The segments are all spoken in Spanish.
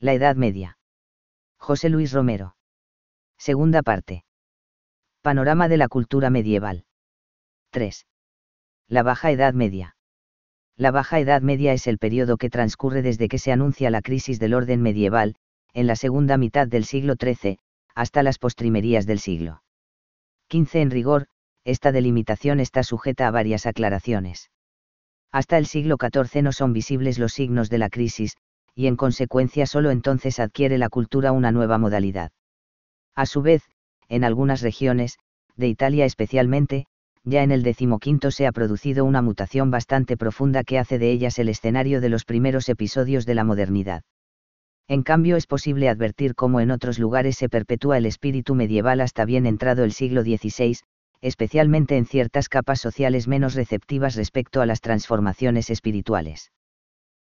La Edad Media. José Luis Romero. Segunda parte. Panorama de la cultura medieval. 3. La Baja Edad Media. La Baja Edad Media es el periodo que transcurre desde que se anuncia la crisis del orden medieval, en la segunda mitad del siglo XIII, hasta las postrimerías del siglo XV. En rigor, esta delimitación está sujeta a varias aclaraciones. Hasta el siglo XIV no son visibles los signos de la crisis, y en consecuencia solo entonces adquiere la cultura una nueva modalidad. A su vez, en algunas regiones, de Italia especialmente, ya en el XV se ha producido una mutación bastante profunda que hace de ellas el escenario de los primeros episodios de la modernidad. En cambio es posible advertir cómo en otros lugares se perpetúa el espíritu medieval hasta bien entrado el siglo XVI, especialmente en ciertas capas sociales menos receptivas respecto a las transformaciones espirituales.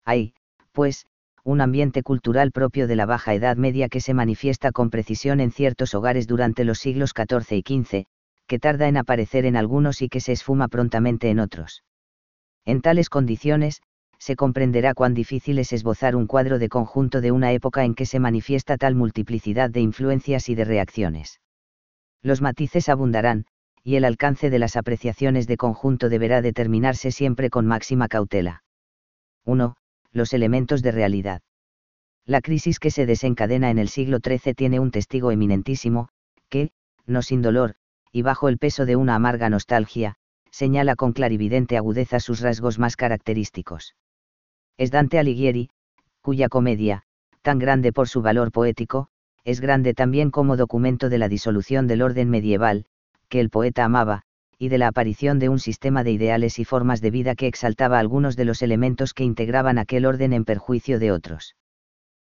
Hay, pues, un ambiente cultural propio de la Baja Edad Media que se manifiesta con precisión en ciertos hogares durante los siglos XIV y XV, que tarda en aparecer en algunos y que se esfuma prontamente en otros. En tales condiciones, se comprenderá cuán difícil es esbozar un cuadro de conjunto de una época en que se manifiesta tal multiplicidad de influencias y de reacciones. Los matices abundarán, y el alcance de las apreciaciones de conjunto deberá determinarse siempre con máxima cautela. 1. Los elementos de realidad. La crisis que se desencadena en el siglo XIII tiene un testigo eminentísimo, que, no sin dolor, y bajo el peso de una amarga nostalgia, señala con clarividente agudeza sus rasgos más característicos. Es Dante Alighieri, cuya comedia, tan grande por su valor poético, es grande también como documento de la disolución del orden medieval, que el poeta amaba, y de la aparición de un sistema de ideales y formas de vida que exaltaba algunos de los elementos que integraban aquel orden en perjuicio de otros.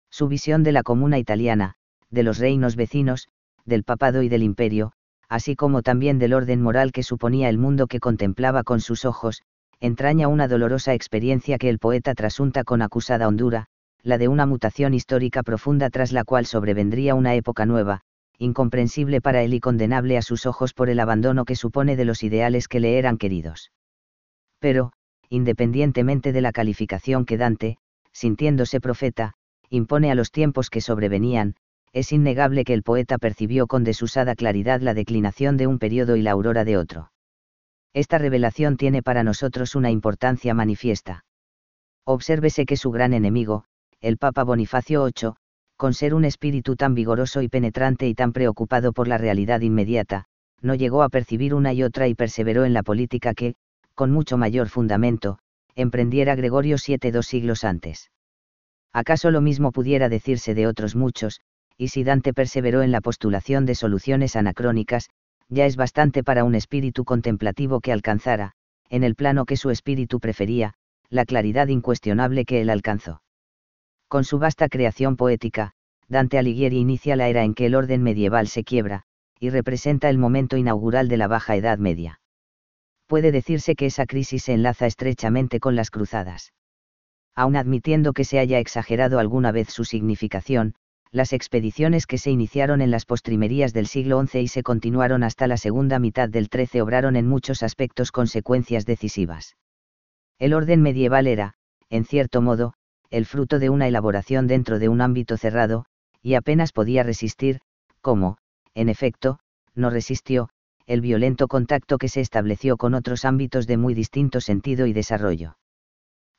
Su visión de la comuna italiana, de los reinos vecinos, del papado y del imperio, así como también del orden moral que suponía el mundo que contemplaba con sus ojos, entraña una dolorosa experiencia que el poeta trasunta con acusada hondura, la de una mutación histórica profunda tras la cual sobrevendría una época nueva, incomprensible para él y condenable a sus ojos por el abandono que supone de los ideales que le eran queridos. Pero, independientemente de la calificación que Dante, sintiéndose profeta, impone a los tiempos que sobrevenían, es innegable que el poeta percibió con desusada claridad la declinación de un periodo y la aurora de otro. Esta revelación tiene para nosotros una importancia manifiesta. Obsérvese que su gran enemigo, el Papa Bonifacio VIII, con ser un espíritu tan vigoroso y penetrante y tan preocupado por la realidad inmediata, no llegó a percibir una y otra y perseveró en la política que, con mucho mayor fundamento, emprendiera Gregorio VII 2 siglos antes. ¿Acaso lo mismo pudiera decirse de otros muchos? Y si Dante perseveró en la postulación de soluciones anacrónicas, ya es bastante para un espíritu contemplativo que alcanzara, en el plano que su espíritu prefería, la claridad incuestionable que él alcanzó. Con su vasta creación poética, Dante Alighieri inicia la era en que el orden medieval se quiebra, y representa el momento inaugural de la Baja Edad Media. Puede decirse que esa crisis se enlaza estrechamente con las cruzadas. Aun admitiendo que se haya exagerado alguna vez su significación, las expediciones que se iniciaron en las postrimerías del siglo XI y se continuaron hasta la segunda mitad del XIII obraron en muchos aspectos consecuencias decisivas. El orden medieval era, en cierto modo, el fruto de una elaboración dentro de un ámbito cerrado, y apenas podía resistir, como, en efecto, no resistió, el violento contacto que se estableció con otros ámbitos de muy distinto sentido y desarrollo.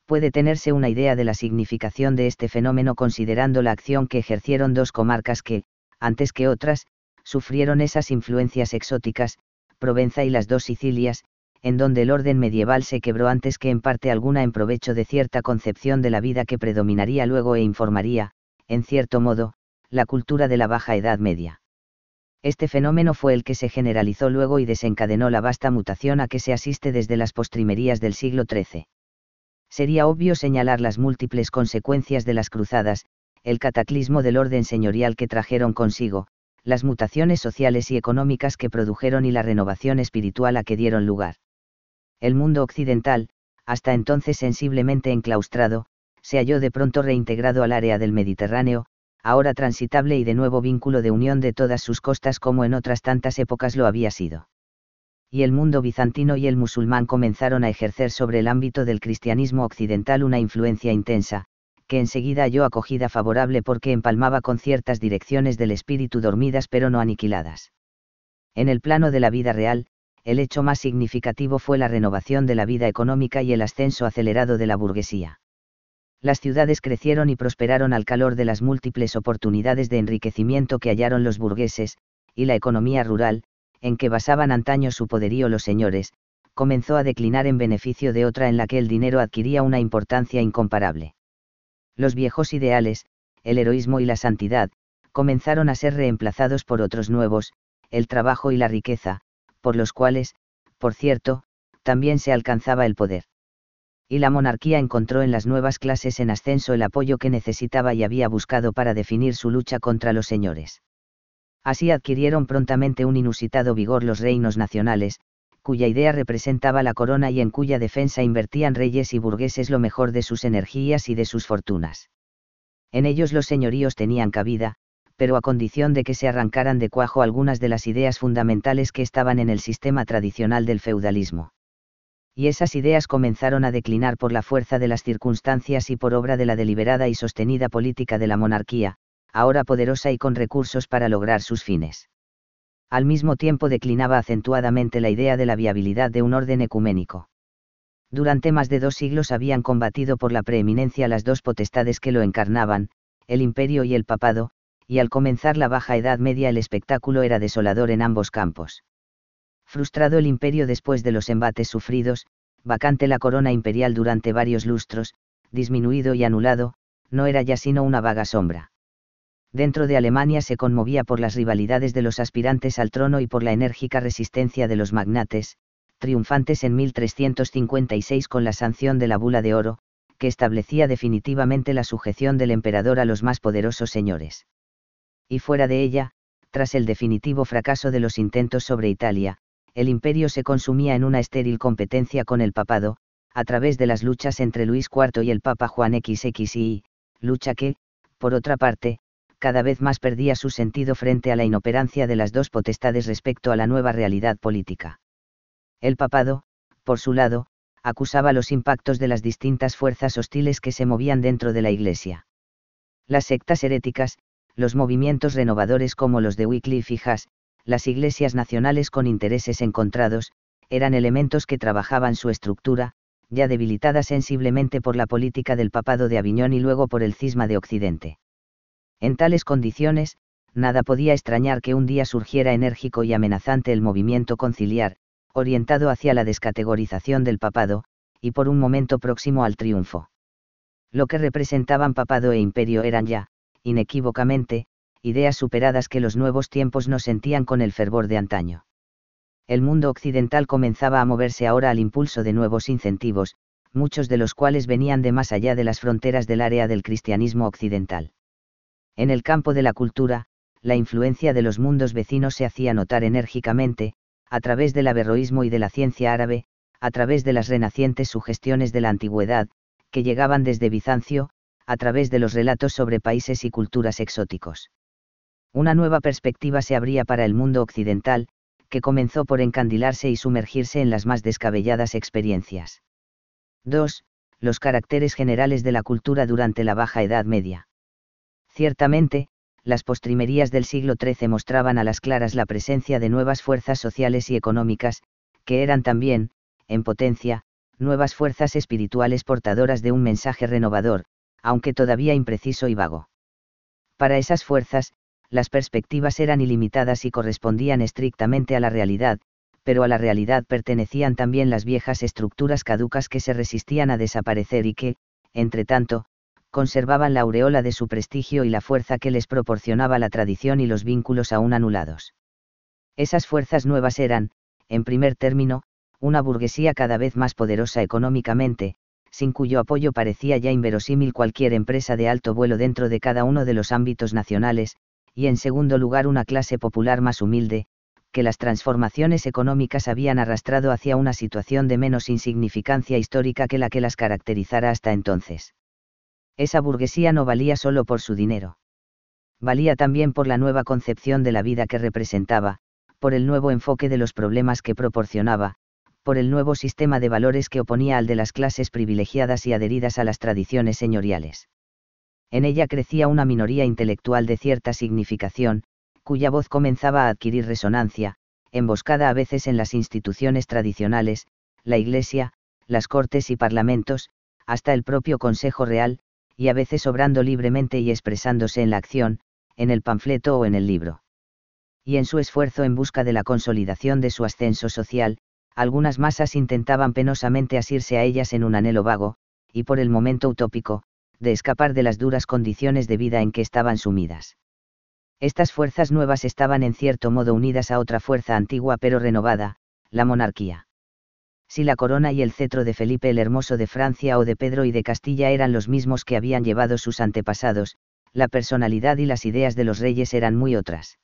Puede tenerse una idea de la significación de este fenómeno considerando la acción que ejercieron dos comarcas que, antes que otras, sufrieron esas influencias exóticas, Provenza y las dos Sicilias, en donde el orden medieval se quebró antes que en parte alguna en provecho de cierta concepción de la vida que predominaría luego e informaría, en cierto modo, la cultura de la Baja Edad Media. Este fenómeno fue el que se generalizó luego y desencadenó la vasta mutación a que se asiste desde las postrimerías del siglo XIII. Sería obvio señalar las múltiples consecuencias de las cruzadas, el cataclismo del orden señorial que trajeron consigo, las mutaciones sociales y económicas que produjeron y la renovación espiritual a que dieron lugar. El mundo occidental, hasta entonces sensiblemente enclaustrado, se halló de pronto reintegrado al área del Mediterráneo, ahora transitable y de nuevo vínculo de unión de todas sus costas como en otras tantas épocas lo había sido. Y el mundo bizantino y el musulmán comenzaron a ejercer sobre el ámbito del cristianismo occidental una influencia intensa, que enseguida halló acogida favorable porque empalmaba con ciertas direcciones del espíritu dormidas pero no aniquiladas. En el plano de la vida real, el hecho más significativo fue la renovación de la vida económica y el ascenso acelerado de la burguesía. Las ciudades crecieron y prosperaron al calor de las múltiples oportunidades de enriquecimiento que hallaron los burgueses, y la economía rural, en que basaban antaño su poderío los señores, comenzó a declinar en beneficio de otra en la que el dinero adquiría una importancia incomparable. Los viejos ideales, el heroísmo y la santidad, comenzaron a ser reemplazados por otros nuevos, el trabajo y la riqueza, por los cuales, por cierto, también se alcanzaba el poder. Y la monarquía encontró en las nuevas clases en ascenso el apoyo que necesitaba y había buscado para definir su lucha contra los señores. Así adquirieron prontamente un inusitado vigor los reinos nacionales, cuya idea representaba la corona y en cuya defensa invertían reyes y burgueses lo mejor de sus energías y de sus fortunas. En ellos los señoríos tenían cabida, pero a condición de que se arrancaran de cuajo algunas de las ideas fundamentales que estaban en el sistema tradicional del feudalismo. Y esas ideas comenzaron a declinar por la fuerza de las circunstancias y por obra de la deliberada y sostenida política de la monarquía, ahora poderosa y con recursos para lograr sus fines. Al mismo tiempo declinaba acentuadamente la idea de la viabilidad de un orden ecuménico. Durante más de 2 siglos habían combatido por la preeminencia las dos potestades que lo encarnaban, el imperio y el papado, y al comenzar la Baja Edad Media el espectáculo era desolador en ambos campos. Frustrado el imperio después de los embates sufridos, vacante la corona imperial durante varios lustros, disminuido y anulado, no era ya sino una vaga sombra. Dentro de Alemania se conmovía por las rivalidades de los aspirantes al trono y por la enérgica resistencia de los magnates, triunfantes en 1356 con la sanción de la Bula de Oro, que establecía definitivamente la sujeción del emperador a los más poderosos señores. Y fuera de ella, tras el definitivo fracaso de los intentos sobre Italia, el imperio se consumía en una estéril competencia con el papado, a través de las luchas entre Luis IV y el Papa Juan XXII, lucha que, por otra parte, cada vez más perdía su sentido frente a la inoperancia de las dos potestades respecto a la nueva realidad política. El papado, por su lado, acusaba los impactos de las distintas fuerzas hostiles que se movían dentro de la Iglesia. Las sectas heréticas, los movimientos renovadores como los de Wycliffe y Huss, las iglesias nacionales con intereses encontrados, eran elementos que trabajaban su estructura, ya debilitada sensiblemente por la política del papado de Aviñón y luego por el cisma de Occidente. En tales condiciones, nada podía extrañar que un día surgiera enérgico y amenazante el movimiento conciliar, orientado hacia la descategorización del papado, y por un momento próximo al triunfo. Lo que representaban papado e imperio eran ya, inequívocamente, ideas superadas que los nuevos tiempos no sentían con el fervor de antaño. El mundo occidental comenzaba a moverse ahora al impulso de nuevos incentivos, muchos de los cuales venían de más allá de las fronteras del área del cristianismo occidental. En el campo de la cultura, la influencia de los mundos vecinos se hacía notar enérgicamente, a través del averroísmo y de la ciencia árabe, a través de las renacientes sugestiones de la antigüedad, que llegaban desde Bizancio, a través de los relatos sobre países y culturas exóticos. Una nueva perspectiva se abría para el mundo occidental, que comenzó por encandilarse y sumergirse en las más descabelladas experiencias. 2. Los caracteres generales de la cultura durante la Baja Edad Media. Ciertamente, las postrimerías del siglo XIII mostraban a las claras la presencia de nuevas fuerzas sociales y económicas, que eran también, en potencia, nuevas fuerzas espirituales portadoras de un mensaje renovador, aunque todavía impreciso y vago. Para esas fuerzas, las perspectivas eran ilimitadas y correspondían estrictamente a la realidad, pero a la realidad pertenecían también las viejas estructuras caducas que se resistían a desaparecer y que, entretanto, conservaban la aureola de su prestigio y la fuerza que les proporcionaba la tradición y los vínculos aún anulados. Esas fuerzas nuevas eran, en primer término, una burguesía cada vez más poderosa económicamente, sin cuyo apoyo parecía ya inverosímil cualquier empresa de alto vuelo dentro de cada uno de los ámbitos nacionales, y en segundo lugar una clase popular más humilde, que las transformaciones económicas habían arrastrado hacia una situación de menos insignificancia histórica que la que las caracterizara hasta entonces. Esa burguesía no valía solo por su dinero. Valía también por la nueva concepción de la vida que representaba, por el nuevo enfoque de los problemas que proporcionaba, por el nuevo sistema de valores que oponía al de las clases privilegiadas y adheridas a las tradiciones señoriales. En ella crecía una minoría intelectual de cierta significación, cuya voz comenzaba a adquirir resonancia, emboscada a veces en las instituciones tradicionales, la Iglesia, las Cortes y Parlamentos, hasta el propio Consejo Real, y a veces obrando libremente y expresándose en la acción, en el panfleto o en el libro. Y en su esfuerzo en busca de la consolidación de su ascenso social, algunas masas intentaban penosamente asirse a ellas en un anhelo vago, y por el momento utópico, de escapar de las duras condiciones de vida en que estaban sumidas. Estas fuerzas nuevas estaban en cierto modo unidas a otra fuerza antigua pero renovada, la monarquía. Si la corona y el cetro de Felipe el Hermoso de Francia o de Pedro y de Castilla eran los mismos que habían llevado sus antepasados, la personalidad y las ideas de los reyes eran muy otras.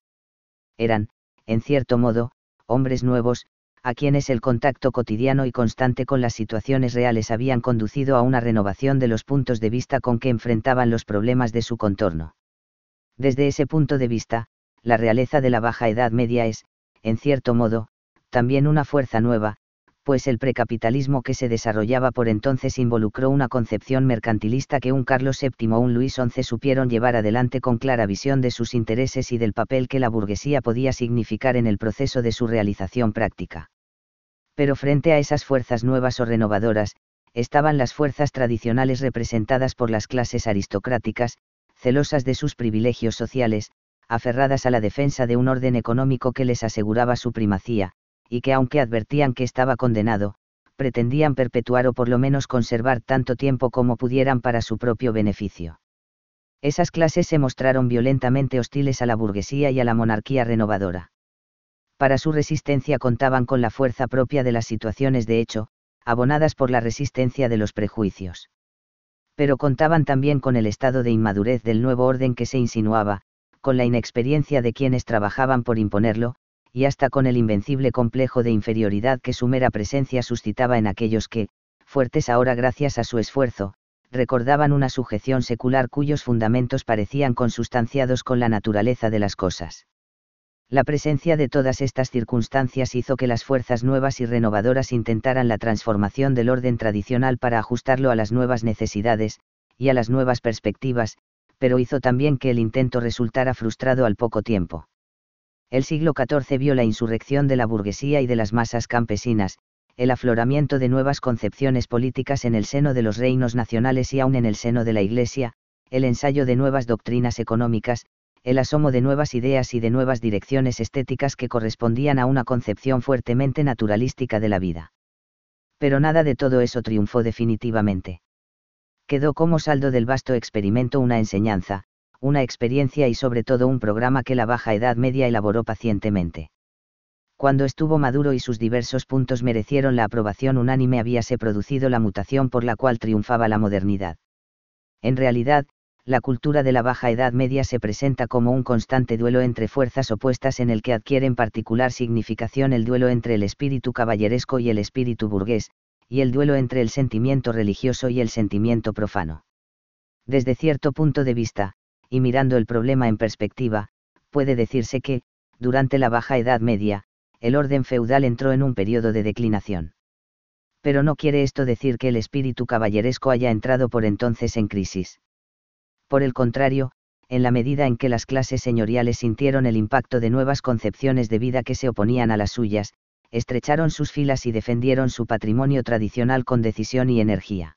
Eran, en cierto modo, hombres nuevos, a quienes el contacto cotidiano y constante con las situaciones reales habían conducido a una renovación de los puntos de vista con que enfrentaban los problemas de su contorno. Desde ese punto de vista, la realeza de la Baja Edad Media es, en cierto modo, también una fuerza nueva, pues el precapitalismo que se desarrollaba por entonces involucró una concepción mercantilista que un Carlos VII o un Luis XI supieron llevar adelante con clara visión de sus intereses y del papel que la burguesía podía significar en el proceso de su realización práctica. Pero frente a esas fuerzas nuevas o renovadoras, estaban las fuerzas tradicionales representadas por las clases aristocráticas, celosas de sus privilegios sociales, aferradas a la defensa de un orden económico que les aseguraba su primacía, y que aunque advertían que estaba condenado, pretendían perpetuar o por lo menos conservar tanto tiempo como pudieran para su propio beneficio. Esas clases se mostraron violentamente hostiles a la burguesía y a la monarquía renovadora. Para su resistencia contaban con la fuerza propia de las situaciones de hecho, abonadas por la resistencia de los prejuicios. Pero contaban también con el estado de inmadurez del nuevo orden que se insinuaba, con la inexperiencia de quienes trabajaban por imponerlo, y hasta con el invencible complejo de inferioridad que su mera presencia suscitaba en aquellos que, fuertes ahora gracias a su esfuerzo, recordaban una sujeción secular cuyos fundamentos parecían consustanciados con la naturaleza de las cosas. La presencia de todas estas circunstancias hizo que las fuerzas nuevas y renovadoras intentaran la transformación del orden tradicional para ajustarlo a las nuevas necesidades, y a las nuevas perspectivas, pero hizo también que el intento resultara frustrado al poco tiempo. El siglo XIV vio la insurrección de la burguesía y de las masas campesinas, el afloramiento de nuevas concepciones políticas en el seno de los reinos nacionales y aun en el seno de la Iglesia, el ensayo de nuevas doctrinas económicas, el asomo de nuevas ideas y de nuevas direcciones estéticas que correspondían a una concepción fuertemente naturalística de la vida. Pero nada de todo eso triunfó definitivamente. Quedó como saldo del vasto experimento una enseñanza, una experiencia y sobre todo un programa que la Baja Edad Media elaboró pacientemente. Cuando estuvo maduro y sus diversos puntos merecieron la aprobación unánime habíase producido la mutación por la cual triunfaba la modernidad. En realidad, la cultura de la Baja Edad Media se presenta como un constante duelo entre fuerzas opuestas en el que adquiere en particular significación el duelo entre el espíritu caballeresco y el espíritu burgués, y el duelo entre el sentimiento religioso y el sentimiento profano. Desde cierto punto de vista, y mirando el problema en perspectiva, puede decirse que, durante la Baja Edad Media, el orden feudal entró en un periodo de declinación. Pero no quiere esto decir que el espíritu caballeresco haya entrado por entonces en crisis. Por el contrario, en la medida en que las clases señoriales sintieron el impacto de nuevas concepciones de vida que se oponían a las suyas, estrecharon sus filas y defendieron su patrimonio tradicional con decisión y energía.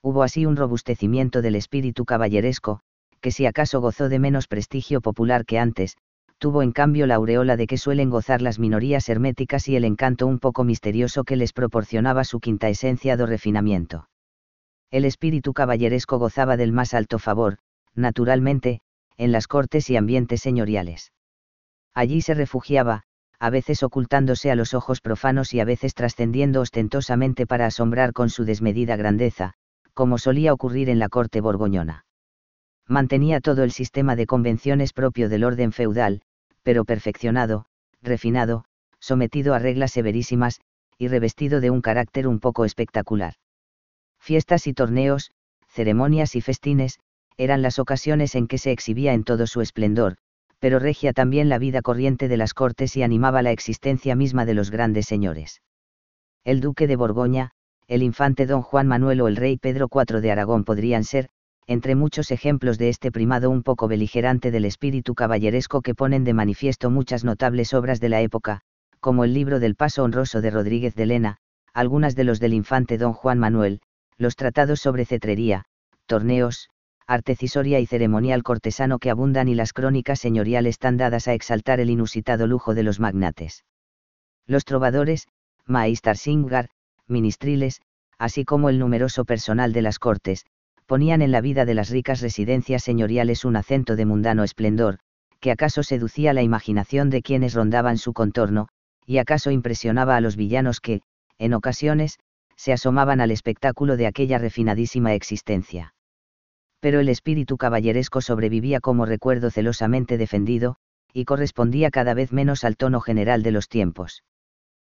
Hubo así un robustecimiento del espíritu caballeresco, que si acaso gozó de menos prestigio popular que antes, tuvo en cambio la aureola de que suelen gozar las minorías herméticas y el encanto un poco misterioso que les proporcionaba su quinta esencia do refinamiento. El espíritu caballeresco gozaba del más alto favor, naturalmente, en las cortes y ambientes señoriales. Allí se refugiaba, a veces ocultándose a los ojos profanos y a veces trascendiendo ostentosamente para asombrar con su desmedida grandeza, como solía ocurrir en la corte borgoñona. Mantenía todo el sistema de convenciones propio del orden feudal, pero perfeccionado, refinado, sometido a reglas severísimas, y revestido de un carácter un poco espectacular. Fiestas y torneos, ceremonias y festines, eran las ocasiones en que se exhibía en todo su esplendor, pero regia también la vida corriente de las cortes y animaba la existencia misma de los grandes señores. El duque de Borgoña, el infante don Juan Manuel o el rey Pedro IV de Aragón podrían ser, entre muchos ejemplos de este primado un poco beligerante del espíritu caballeresco que ponen de manifiesto muchas notables obras de la época, como el libro del Paso Honroso de Rodríguez de Lena, algunas de los del infante don Juan Manuel, los tratados sobre cetrería, torneos, arte cisoria y ceremonial cortesano que abundan y las crónicas señoriales tan dadas a exaltar el inusitado lujo de los magnates. Los trovadores, maistarsingar, ministriles, así como el numeroso personal de las cortes, ponían en la vida de las ricas residencias señoriales un acento de mundano esplendor, que acaso seducía la imaginación de quienes rondaban su contorno, y acaso impresionaba a los villanos que, en ocasiones, se asomaban al espectáculo de aquella refinadísima existencia. Pero el espíritu caballeresco sobrevivía como recuerdo celosamente defendido, y correspondía cada vez menos al tono general de los tiempos.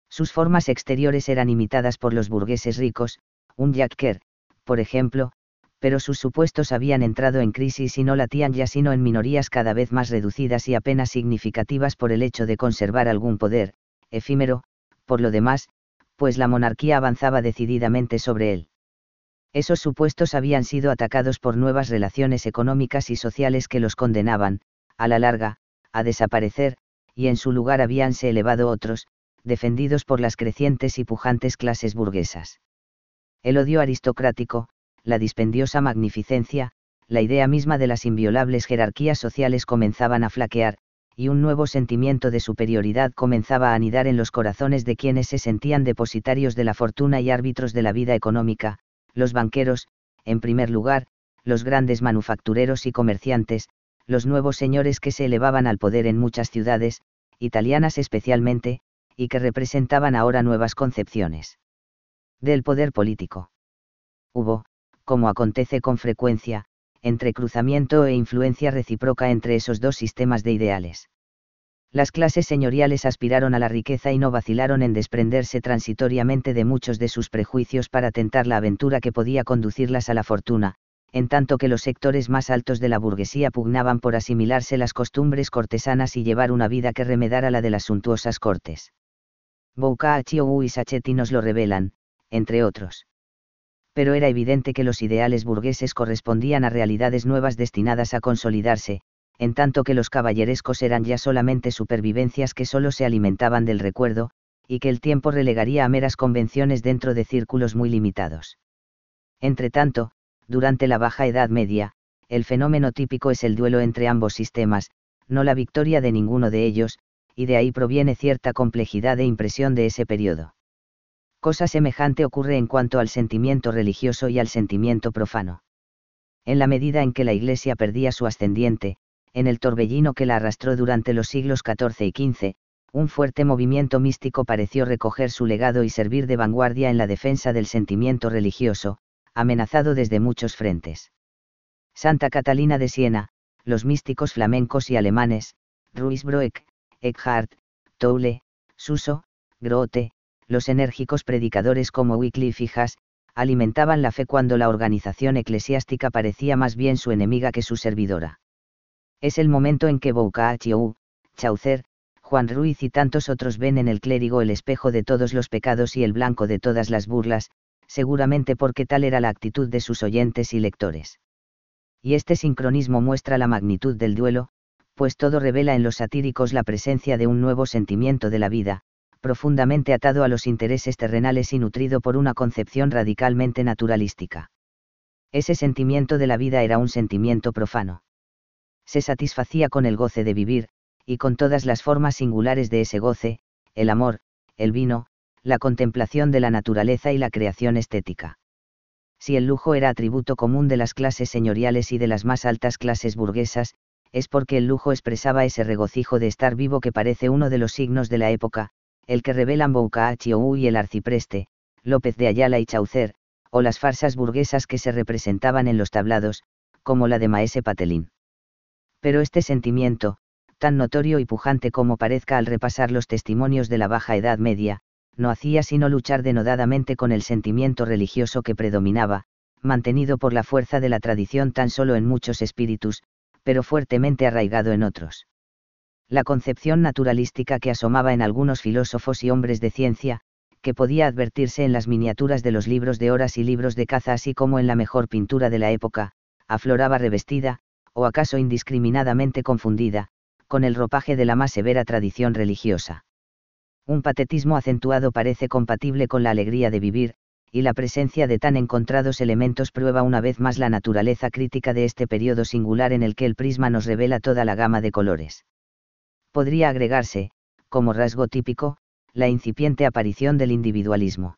Sus formas exteriores eran imitadas por los burgueses ricos, un Jack Kerr, por ejemplo, pero sus supuestos habían entrado en crisis y no latían ya sino en minorías cada vez más reducidas y apenas significativas por el hecho de conservar algún poder, efímero, por lo demás, pues la monarquía avanzaba decididamente sobre él. Esos supuestos habían sido atacados por nuevas relaciones económicas y sociales que los condenaban, a la larga, a desaparecer, y en su lugar habíanse elevado otros, defendidos por las crecientes y pujantes clases burguesas. El odio aristocrático, la dispendiosa magnificencia, la idea misma de las inviolables jerarquías sociales comenzaban a flaquear, y un nuevo sentimiento de superioridad comenzaba a anidar en los corazones de quienes se sentían depositarios de la fortuna y árbitros de la vida económica, los banqueros, en primer lugar, los grandes manufactureros y comerciantes, los nuevos señores que se elevaban al poder en muchas ciudades, italianas especialmente, y que representaban ahora nuevas concepciones del poder político. Hubo, como acontece con frecuencia, entrecruzamiento e influencia recíproca entre esos dos sistemas de ideales. Las clases señoriales aspiraron a la riqueza y no vacilaron en desprenderse transitoriamente de muchos de sus prejuicios para tentar la aventura que podía conducirlas a la fortuna, en tanto que los sectores más altos de la burguesía pugnaban por asimilarse las costumbres cortesanas y llevar una vida que remedara la de las suntuosas cortes. Boccaccio y Sacchetti nos lo revelan, entre otros. Pero era evidente que los ideales burgueses correspondían a realidades nuevas destinadas a consolidarse, en tanto que los caballerescos eran ya solamente supervivencias que solo se alimentaban del recuerdo, y que el tiempo relegaría a meras convenciones dentro de círculos muy limitados. Entretanto, durante la Baja Edad Media, el fenómeno típico es el duelo entre ambos sistemas, no la victoria de ninguno de ellos, y de ahí proviene cierta complejidad e impresión de ese periodo. Cosa semejante ocurre en cuanto al sentimiento religioso y al sentimiento profano. En la medida en que la Iglesia perdía su ascendiente, en el torbellino que la arrastró durante los siglos XIV y XV, un fuerte movimiento místico pareció recoger su legado y servir de vanguardia en la defensa del sentimiento religioso, amenazado desde muchos frentes. Santa Catalina de Siena, los místicos flamencos y alemanes, Ruysbroeck, Eckhart, Tolle, Suso, Grote, los enérgicos predicadores como Wycliffe y Huss, alimentaban la fe cuando la organización eclesiástica parecía más bien su enemiga que su servidora. Es el momento en que Boccaccio, Chaucer, Juan Ruiz y tantos otros ven en el clérigo el espejo de todos los pecados y el blanco de todas las burlas, seguramente porque tal era la actitud de sus oyentes y lectores. Y este sincronismo muestra la magnitud del duelo, pues todo revela en los satíricos la presencia de un nuevo sentimiento de la vida, profundamente atado a los intereses terrenales y nutrido por una concepción radicalmente naturalística. Ese sentimiento de la vida era un sentimiento profano. Se satisfacía con el goce de vivir, y con todas las formas singulares de ese goce, el amor, el vino, la contemplación de la naturaleza y la creación estética. Si el lujo era atributo común de las clases señoriales y de las más altas clases burguesas, es porque el lujo expresaba ese regocijo de estar vivo que parece uno de los signos de la época, el que revelan Boccaccio y el arcipreste, López de Ayala y Chaucer, o las farsas burguesas que se representaban en los tablados, como la de Maese Patelín. Pero este sentimiento, tan notorio y pujante como parezca al repasar los testimonios de la Baja Edad Media, no hacía sino luchar denodadamente con el sentimiento religioso que predominaba, mantenido por la fuerza de la tradición tan solo en muchos espíritus, pero fuertemente arraigado en otros. La concepción naturalística que asomaba en algunos filósofos y hombres de ciencia, que podía advertirse en las miniaturas de los libros de horas y libros de caza así como en la mejor pintura de la época, afloraba revestida, o acaso indiscriminadamente confundida, con el ropaje de la más severa tradición religiosa. Un patetismo acentuado parece compatible con la alegría de vivir, y la presencia de tan encontrados elementos prueba una vez más la naturaleza crítica de este periodo singular en el que el prisma nos revela toda la gama de colores. Podría agregarse, como rasgo típico, la incipiente aparición del individualismo.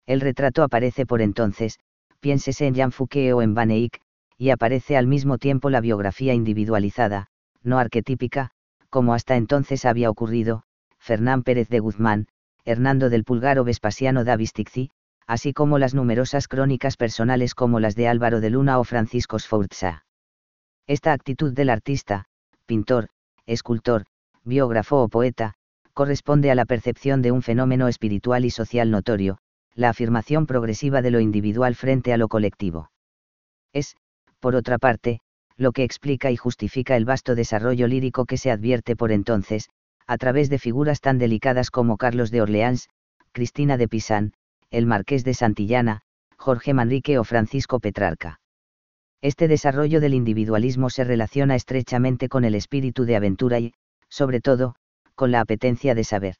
El retrato aparece por entonces, piénsese en Jean Fouquet o en Van Eyck, y aparece al mismo tiempo la biografía individualizada, no arquetípica, como hasta entonces había ocurrido, Fernán Pérez de Guzmán, Hernando del Pulgar o Vespasiano da Bisticci, así como las numerosas crónicas personales como las de Álvaro de Luna o Francisco Sforza. Esta actitud del artista, pintor, escultor, biógrafo o poeta, corresponde a la percepción de un fenómeno espiritual y social notorio, la afirmación progresiva de lo individual frente a lo colectivo. Es, por otra parte, lo que explica y justifica el vasto desarrollo lírico que se advierte por entonces, a través de figuras tan delicadas como Carlos de Orleans, Cristina de Pisán, el Marqués de Santillana, Jorge Manrique o Francisco Petrarca. Este desarrollo del individualismo se relaciona estrechamente con el espíritu de aventura y, sobre todo, con la apetencia de saber.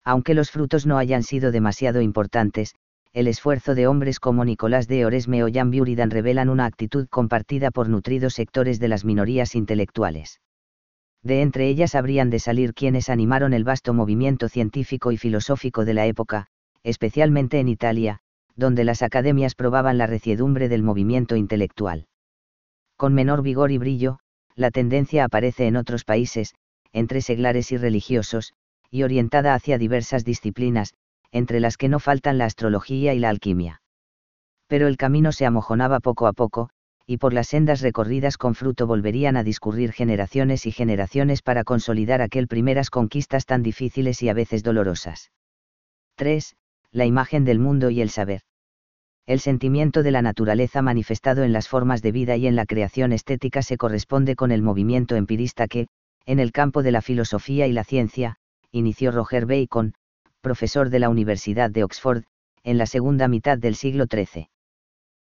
Aunque los frutos no hayan sido demasiado importantes, el esfuerzo de hombres como Nicolás de Oresme o Jean Buridan revelan una actitud compartida por nutridos sectores de las minorías intelectuales. De entre ellas habrían de salir quienes animaron el vasto movimiento científico y filosófico de la época, especialmente en Italia, donde las academias probaban la reciedumbre del movimiento intelectual. Con menor vigor y brillo, la tendencia aparece en otros países, entre seglares y religiosos, y orientada hacia diversas disciplinas, entre las que no faltan la astrología y la alquimia. Pero el camino se amojonaba poco a poco, y por las sendas recorridas con fruto volverían a discurrir generaciones y generaciones para consolidar aquel primeras conquistas tan difíciles y a veces dolorosas. 3. La imagen del mundo y el saber. El sentimiento de la naturaleza manifestado en las formas de vida y en la creación estética se corresponde con el movimiento empirista que, en el campo de la filosofía y la ciencia, inició Roger Bacon, profesor de la Universidad de Oxford, en la segunda mitad del siglo XIII.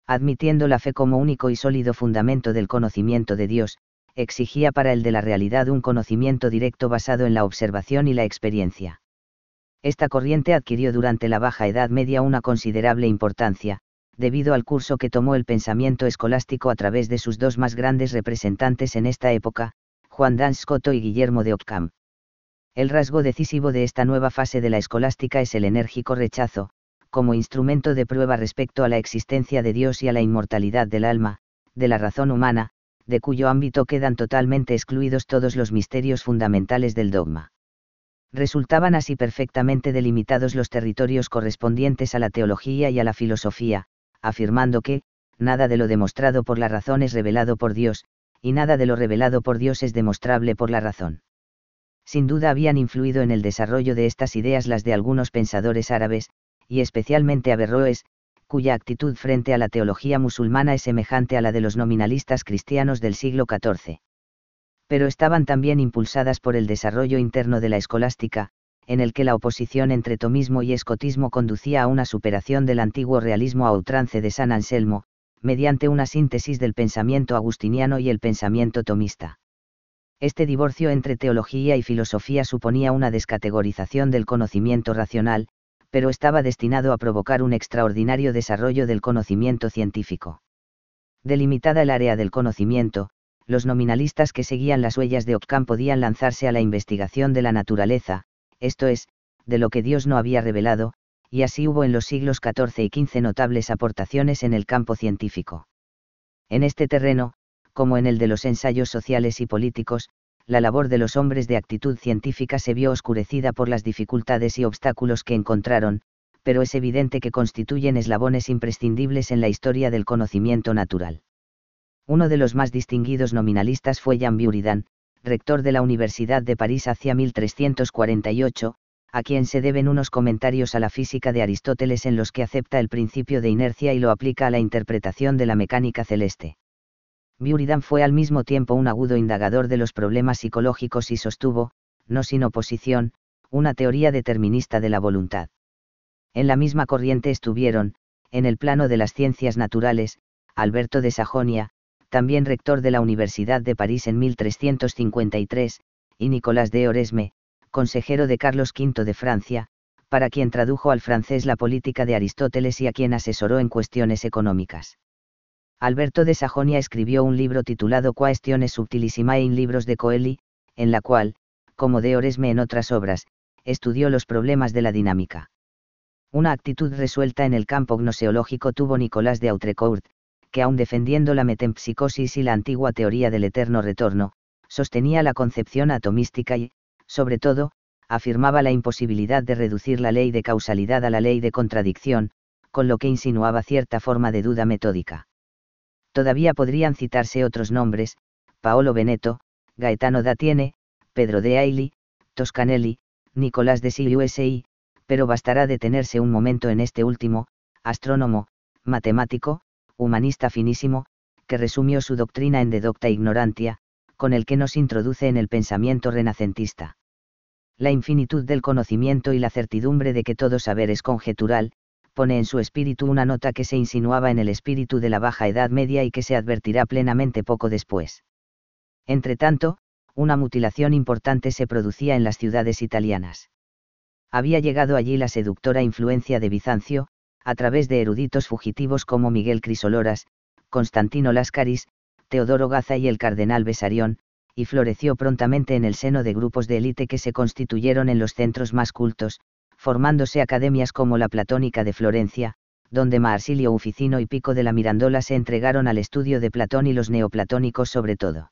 Admitiendo la fe como único y sólido fundamento del conocimiento de Dios, exigía para el de la realidad un conocimiento directo basado en la observación y la experiencia. Esta corriente adquirió durante la Baja Edad Media una considerable importancia, debido al curso que tomó el pensamiento escolástico a través de sus dos más grandes representantes en esta época, Juan Duns Scoto y Guillermo de Ockham. El rasgo decisivo de esta nueva fase de la escolástica es el enérgico rechazo, como instrumento de prueba respecto a la existencia de Dios y a la inmortalidad del alma, de la razón humana, de cuyo ámbito quedan totalmente excluidos todos los misterios fundamentales del dogma. Resultaban así perfectamente delimitados los territorios correspondientes a la teología y a la filosofía, afirmando que, nada de lo demostrado por la razón es revelado por Dios, y nada de lo revelado por Dios es demostrable por la razón. Sin duda habían influido en el desarrollo de estas ideas las de algunos pensadores árabes, y especialmente Averroes, cuya actitud frente a la teología musulmana es semejante a la de los nominalistas cristianos del siglo XIV. Pero estaban también impulsadas por el desarrollo interno de la escolástica, en el que la oposición entre tomismo y escotismo conducía a una superación del antiguo realismo a ultrance de San Anselmo, mediante una síntesis del pensamiento agustiniano y el pensamiento tomista. Este divorcio entre teología y filosofía suponía una descategorización del conocimiento racional, pero estaba destinado a provocar un extraordinario desarrollo del conocimiento científico. Delimitada el área del conocimiento, los nominalistas que seguían las huellas de Ockham podían lanzarse a la investigación de la naturaleza, esto es, de lo que Dios no había revelado, y así hubo en los siglos XIV y XV notables aportaciones en el campo científico. En este terreno, como en el de los ensayos sociales y políticos, la labor de los hombres de actitud científica se vio oscurecida por las dificultades y obstáculos que encontraron, pero es evidente que constituyen eslabones imprescindibles en la historia del conocimiento natural. Uno de los más distinguidos nominalistas fue Jean Buridan, rector de la Universidad de París hacia 1348, a quien se deben unos comentarios a la física de Aristóteles en los que acepta el principio de inercia y lo aplica a la interpretación de la mecánica celeste. Buridan fue al mismo tiempo un agudo indagador de los problemas psicológicos y sostuvo, no sin oposición, una teoría determinista de la voluntad. En la misma corriente estuvieron, en el plano de las ciencias naturales, Alberto de Sajonia, también rector de la Universidad de París en 1353, y Nicolás de Oresme, consejero de Carlos V de Francia, para quien tradujo al francés la política de Aristóteles y a quien asesoró en cuestiones económicas. Alberto de Sajonia escribió un libro titulado Quaestiones Subtilissimae in Libros de Coeli, en la cual, como de Oresme en otras obras, estudió los problemas de la dinámica. Una actitud resuelta en el campo gnoseológico tuvo Nicolás de Autrecourt, que aun defendiendo la metempsicosis y la antigua teoría del eterno retorno, sostenía la concepción atomística y, sobre todo, afirmaba la imposibilidad de reducir la ley de causalidad a la ley de contradicción, con lo que insinuaba cierta forma de duda metódica. Todavía podrían citarse otros nombres: Paolo Veneto, Gaetano Datiene, Pedro de Ailly, Toscanelli, Nicolás de Siusi, pero bastará detenerse un momento en este último, astrónomo, matemático, humanista finísimo, que resumió su doctrina en De Docta Ignorantia, con el que nos introduce en el pensamiento renacentista. La infinitud del conocimiento y la certidumbre de que todo saber es conjetural, pone en su espíritu una nota que se insinuaba en el espíritu de la Baja Edad Media y que se advertirá plenamente poco después. Entretanto, una mutilación importante se producía en las ciudades italianas. Había llegado allí la seductora influencia de Bizancio, a través de eruditos fugitivos como Miguel Crisoloras, Constantino Lascaris, Teodoro Gaza y el cardenal Besarión, y floreció prontamente en el seno de grupos de élite que se constituyeron en los centros más cultos, formándose academias como la Platónica de Florencia, donde Marsilio Uficino y Pico de la Mirandola se entregaron al estudio de Platón y los neoplatónicos sobre todo.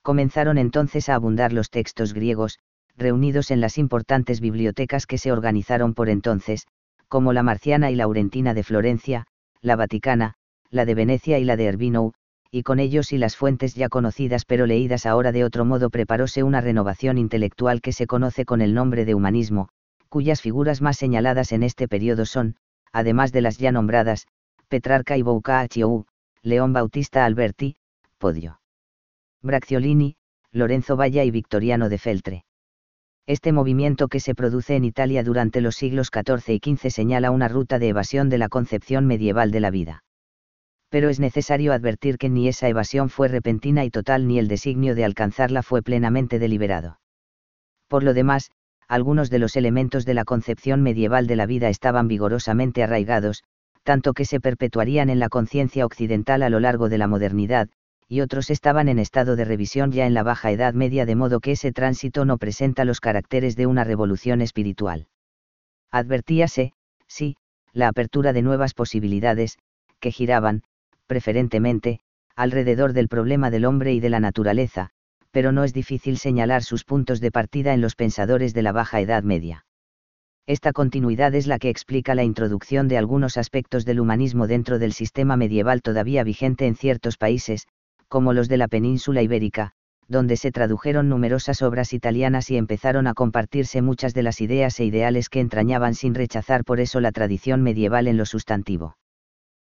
Comenzaron entonces a abundar los textos griegos, reunidos en las importantes bibliotecas que se organizaron por entonces, como la Marciana y Laurentina de Florencia, la Vaticana, la de Venecia y la de Urbino, y con ellos y las fuentes ya conocidas pero leídas ahora de otro modo preparóse una renovación intelectual que se conoce con el nombre de humanismo, cuyas figuras más señaladas en este periodo son, además de las ya nombradas, Petrarca y Boccaccio, León Bautista Alberti, Podio Bracciolini, Lorenzo Valla y Victoriano de Feltre. Este movimiento que se produce en Italia durante los siglos XIV y XV señala una ruta de evasión de la concepción medieval de la vida. Pero es necesario advertir que ni esa evasión fue repentina y total ni el designio de alcanzarla fue plenamente deliberado. Por lo demás, algunos de los elementos de la concepción medieval de la vida estaban vigorosamente arraigados, tanto que se perpetuarían en la conciencia occidental a lo largo de la modernidad, y otros estaban en estado de revisión ya en la Baja Edad Media, de modo que ese tránsito no presenta los caracteres de una revolución espiritual. Advertíase, sí, la apertura de nuevas posibilidades, que giraban, preferentemente, alrededor del problema del hombre y de la naturaleza, pero no es difícil señalar sus puntos de partida en los pensadores de la Baja Edad Media. Esta continuidad es la que explica la introducción de algunos aspectos del humanismo dentro del sistema medieval todavía vigente en ciertos países, como los de la península ibérica, donde se tradujeron numerosas obras italianas y empezaron a compartirse muchas de las ideas e ideales que entrañaban sin rechazar por eso la tradición medieval en lo sustantivo.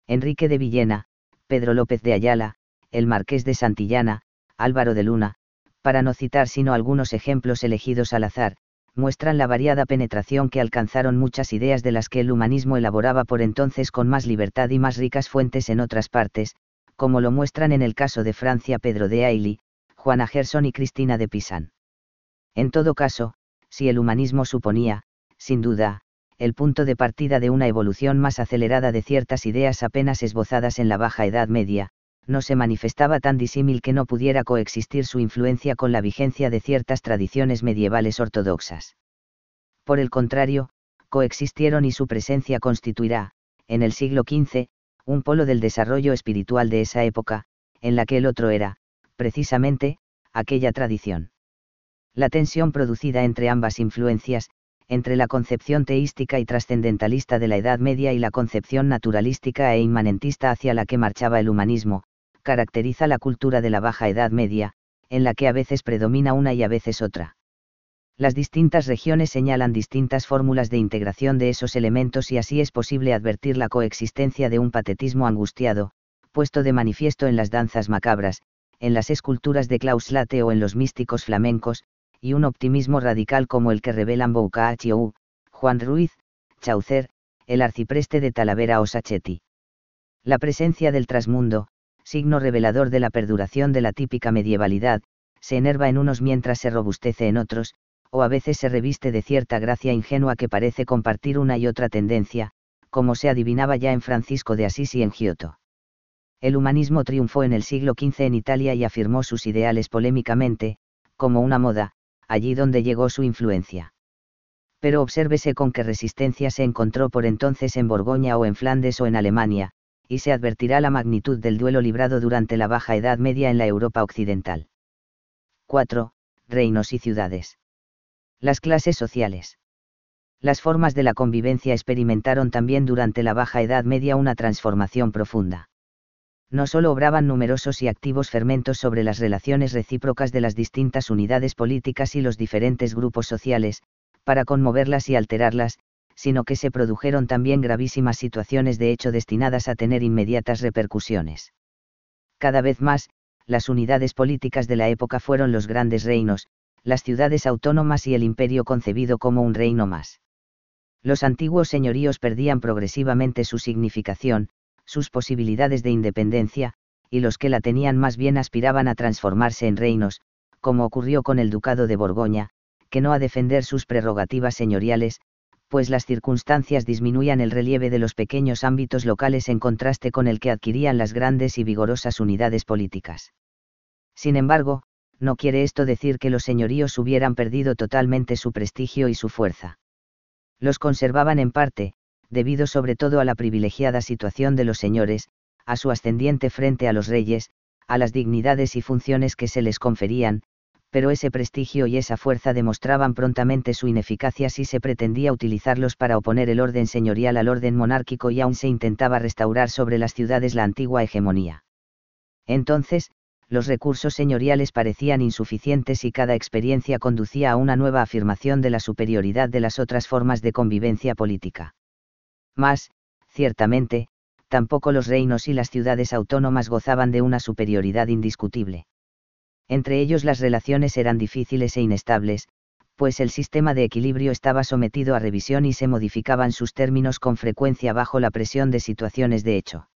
Enrique de Villena, Pedro López de Ayala, el Marqués de Santillana, Álvaro de Luna, para no citar sino algunos ejemplos elegidos al azar, muestran la variada penetración que alcanzaron muchas ideas de las que el humanismo elaboraba por entonces con más libertad y más ricas fuentes en otras partes, como lo muestran en el caso de Francia Pedro de Ailly, Juana Gerson y Cristina de Pisan. En todo caso, si el humanismo suponía, sin duda, el punto de partida de una evolución más acelerada de ciertas ideas apenas esbozadas en la Baja Edad Media, no se manifestaba tan disímil que no pudiera coexistir su influencia con la vigencia de ciertas tradiciones medievales ortodoxas. Por el contrario, coexistieron y su presencia constituirá, en el siglo XV, un polo del desarrollo espiritual de esa época, en la que el otro era, precisamente, aquella tradición. La tensión producida entre ambas influencias, entre la concepción teística y trascendentalista de la Edad Media y la concepción naturalística e inmanentista hacia la que marchaba el humanismo, caracteriza la cultura de la Baja Edad Media, en la que a veces predomina una y a veces otra. Las distintas regiones señalan distintas fórmulas de integración de esos elementos y así es posible advertir la coexistencia de un patetismo angustiado, puesto de manifiesto en las danzas macabras, en las esculturas de Klaus Late o en los místicos flamencos, y un optimismo radical como el que revelan Boccaccio, Juan Ruiz, Chaucer, el arcipreste de Talavera o Sacchetti. La presencia del trasmundo, signo revelador de la perduración de la típica medievalidad, se enerva en unos mientras se robustece en otros, o a veces se reviste de cierta gracia ingenua que parece compartir una y otra tendencia, como se adivinaba ya en Francisco de Asís y en Giotto. El humanismo triunfó en el siglo XV en Italia y afirmó sus ideales polémicamente, como una moda, allí donde llegó su influencia. Pero obsérvese con qué resistencia se encontró por entonces en Borgoña o en Flandes o en Alemania, y se advertirá la magnitud del duelo librado durante la Baja Edad Media en la Europa occidental. 4. Reinos y ciudades. Las clases sociales. Las formas de la convivencia experimentaron también durante la Baja Edad Media una transformación profunda. No solo obraban numerosos y activos fermentos sobre las relaciones recíprocas de las distintas unidades políticas y los diferentes grupos sociales, para conmoverlas y alterarlas, sino que se produjeron también gravísimas situaciones de hecho destinadas a tener inmediatas repercusiones. Cada vez más, las unidades políticas de la época fueron los grandes reinos, las ciudades autónomas y el imperio concebido como un reino más. Los antiguos señoríos perdían progresivamente su significación, sus posibilidades de independencia, y los que la tenían más bien aspiraban a transformarse en reinos, como ocurrió con el Ducado de Borgoña, que no a defender sus prerrogativas señoriales, pues las circunstancias disminuían el relieve de los pequeños ámbitos locales en contraste con el que adquirían las grandes y vigorosas unidades políticas. Sin embargo, no quiere esto decir que los señoríos hubieran perdido totalmente su prestigio y su fuerza. Los conservaban en parte, debido sobre todo a la privilegiada situación de los señores, a su ascendiente frente a los reyes, a las dignidades y funciones que se les conferían, pero ese prestigio y esa fuerza demostraban prontamente su ineficacia si se pretendía utilizarlos para oponer el orden señorial al orden monárquico y aún se intentaba restaurar sobre las ciudades la antigua hegemonía. Entonces, los recursos señoriales parecían insuficientes y cada experiencia conducía a una nueva afirmación de la superioridad de las otras formas de convivencia política. Mas, ciertamente, tampoco los reinos y las ciudades autónomas gozaban de una superioridad indiscutible. Entre ellos las relaciones eran difíciles e inestables, pues el sistema de equilibrio estaba sometido a revisión y se modificaban sus términos con frecuencia bajo la presión de situaciones de hecho.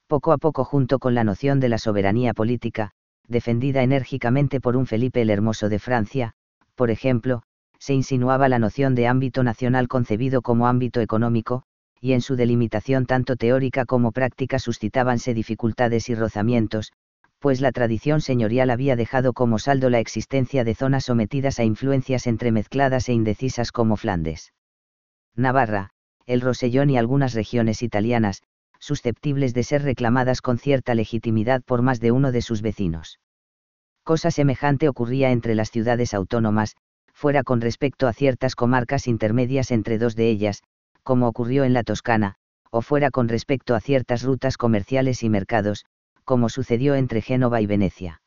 Poco a poco, junto con la noción de la soberanía política, defendida enérgicamente por un Felipe el Hermoso de Francia, por ejemplo, se insinuaba la noción de ámbito nacional concebido como ámbito económico, y en su delimitación tanto teórica como práctica suscitábanse dificultades y rozamientos, pues la tradición señorial había dejado como saldo la existencia de zonas sometidas a influencias entremezcladas e indecisas como Flandes, Navarra, el Rosellón y algunas regiones italianas, susceptibles de ser reclamadas con cierta legitimidad por más de uno de sus vecinos. Cosa semejante ocurría entre las ciudades autónomas, fuera con respecto a ciertas comarcas intermedias entre dos de ellas, como ocurrió en la Toscana, o fuera con respecto a ciertas rutas comerciales y mercados, como sucedió entre Génova y Venecia.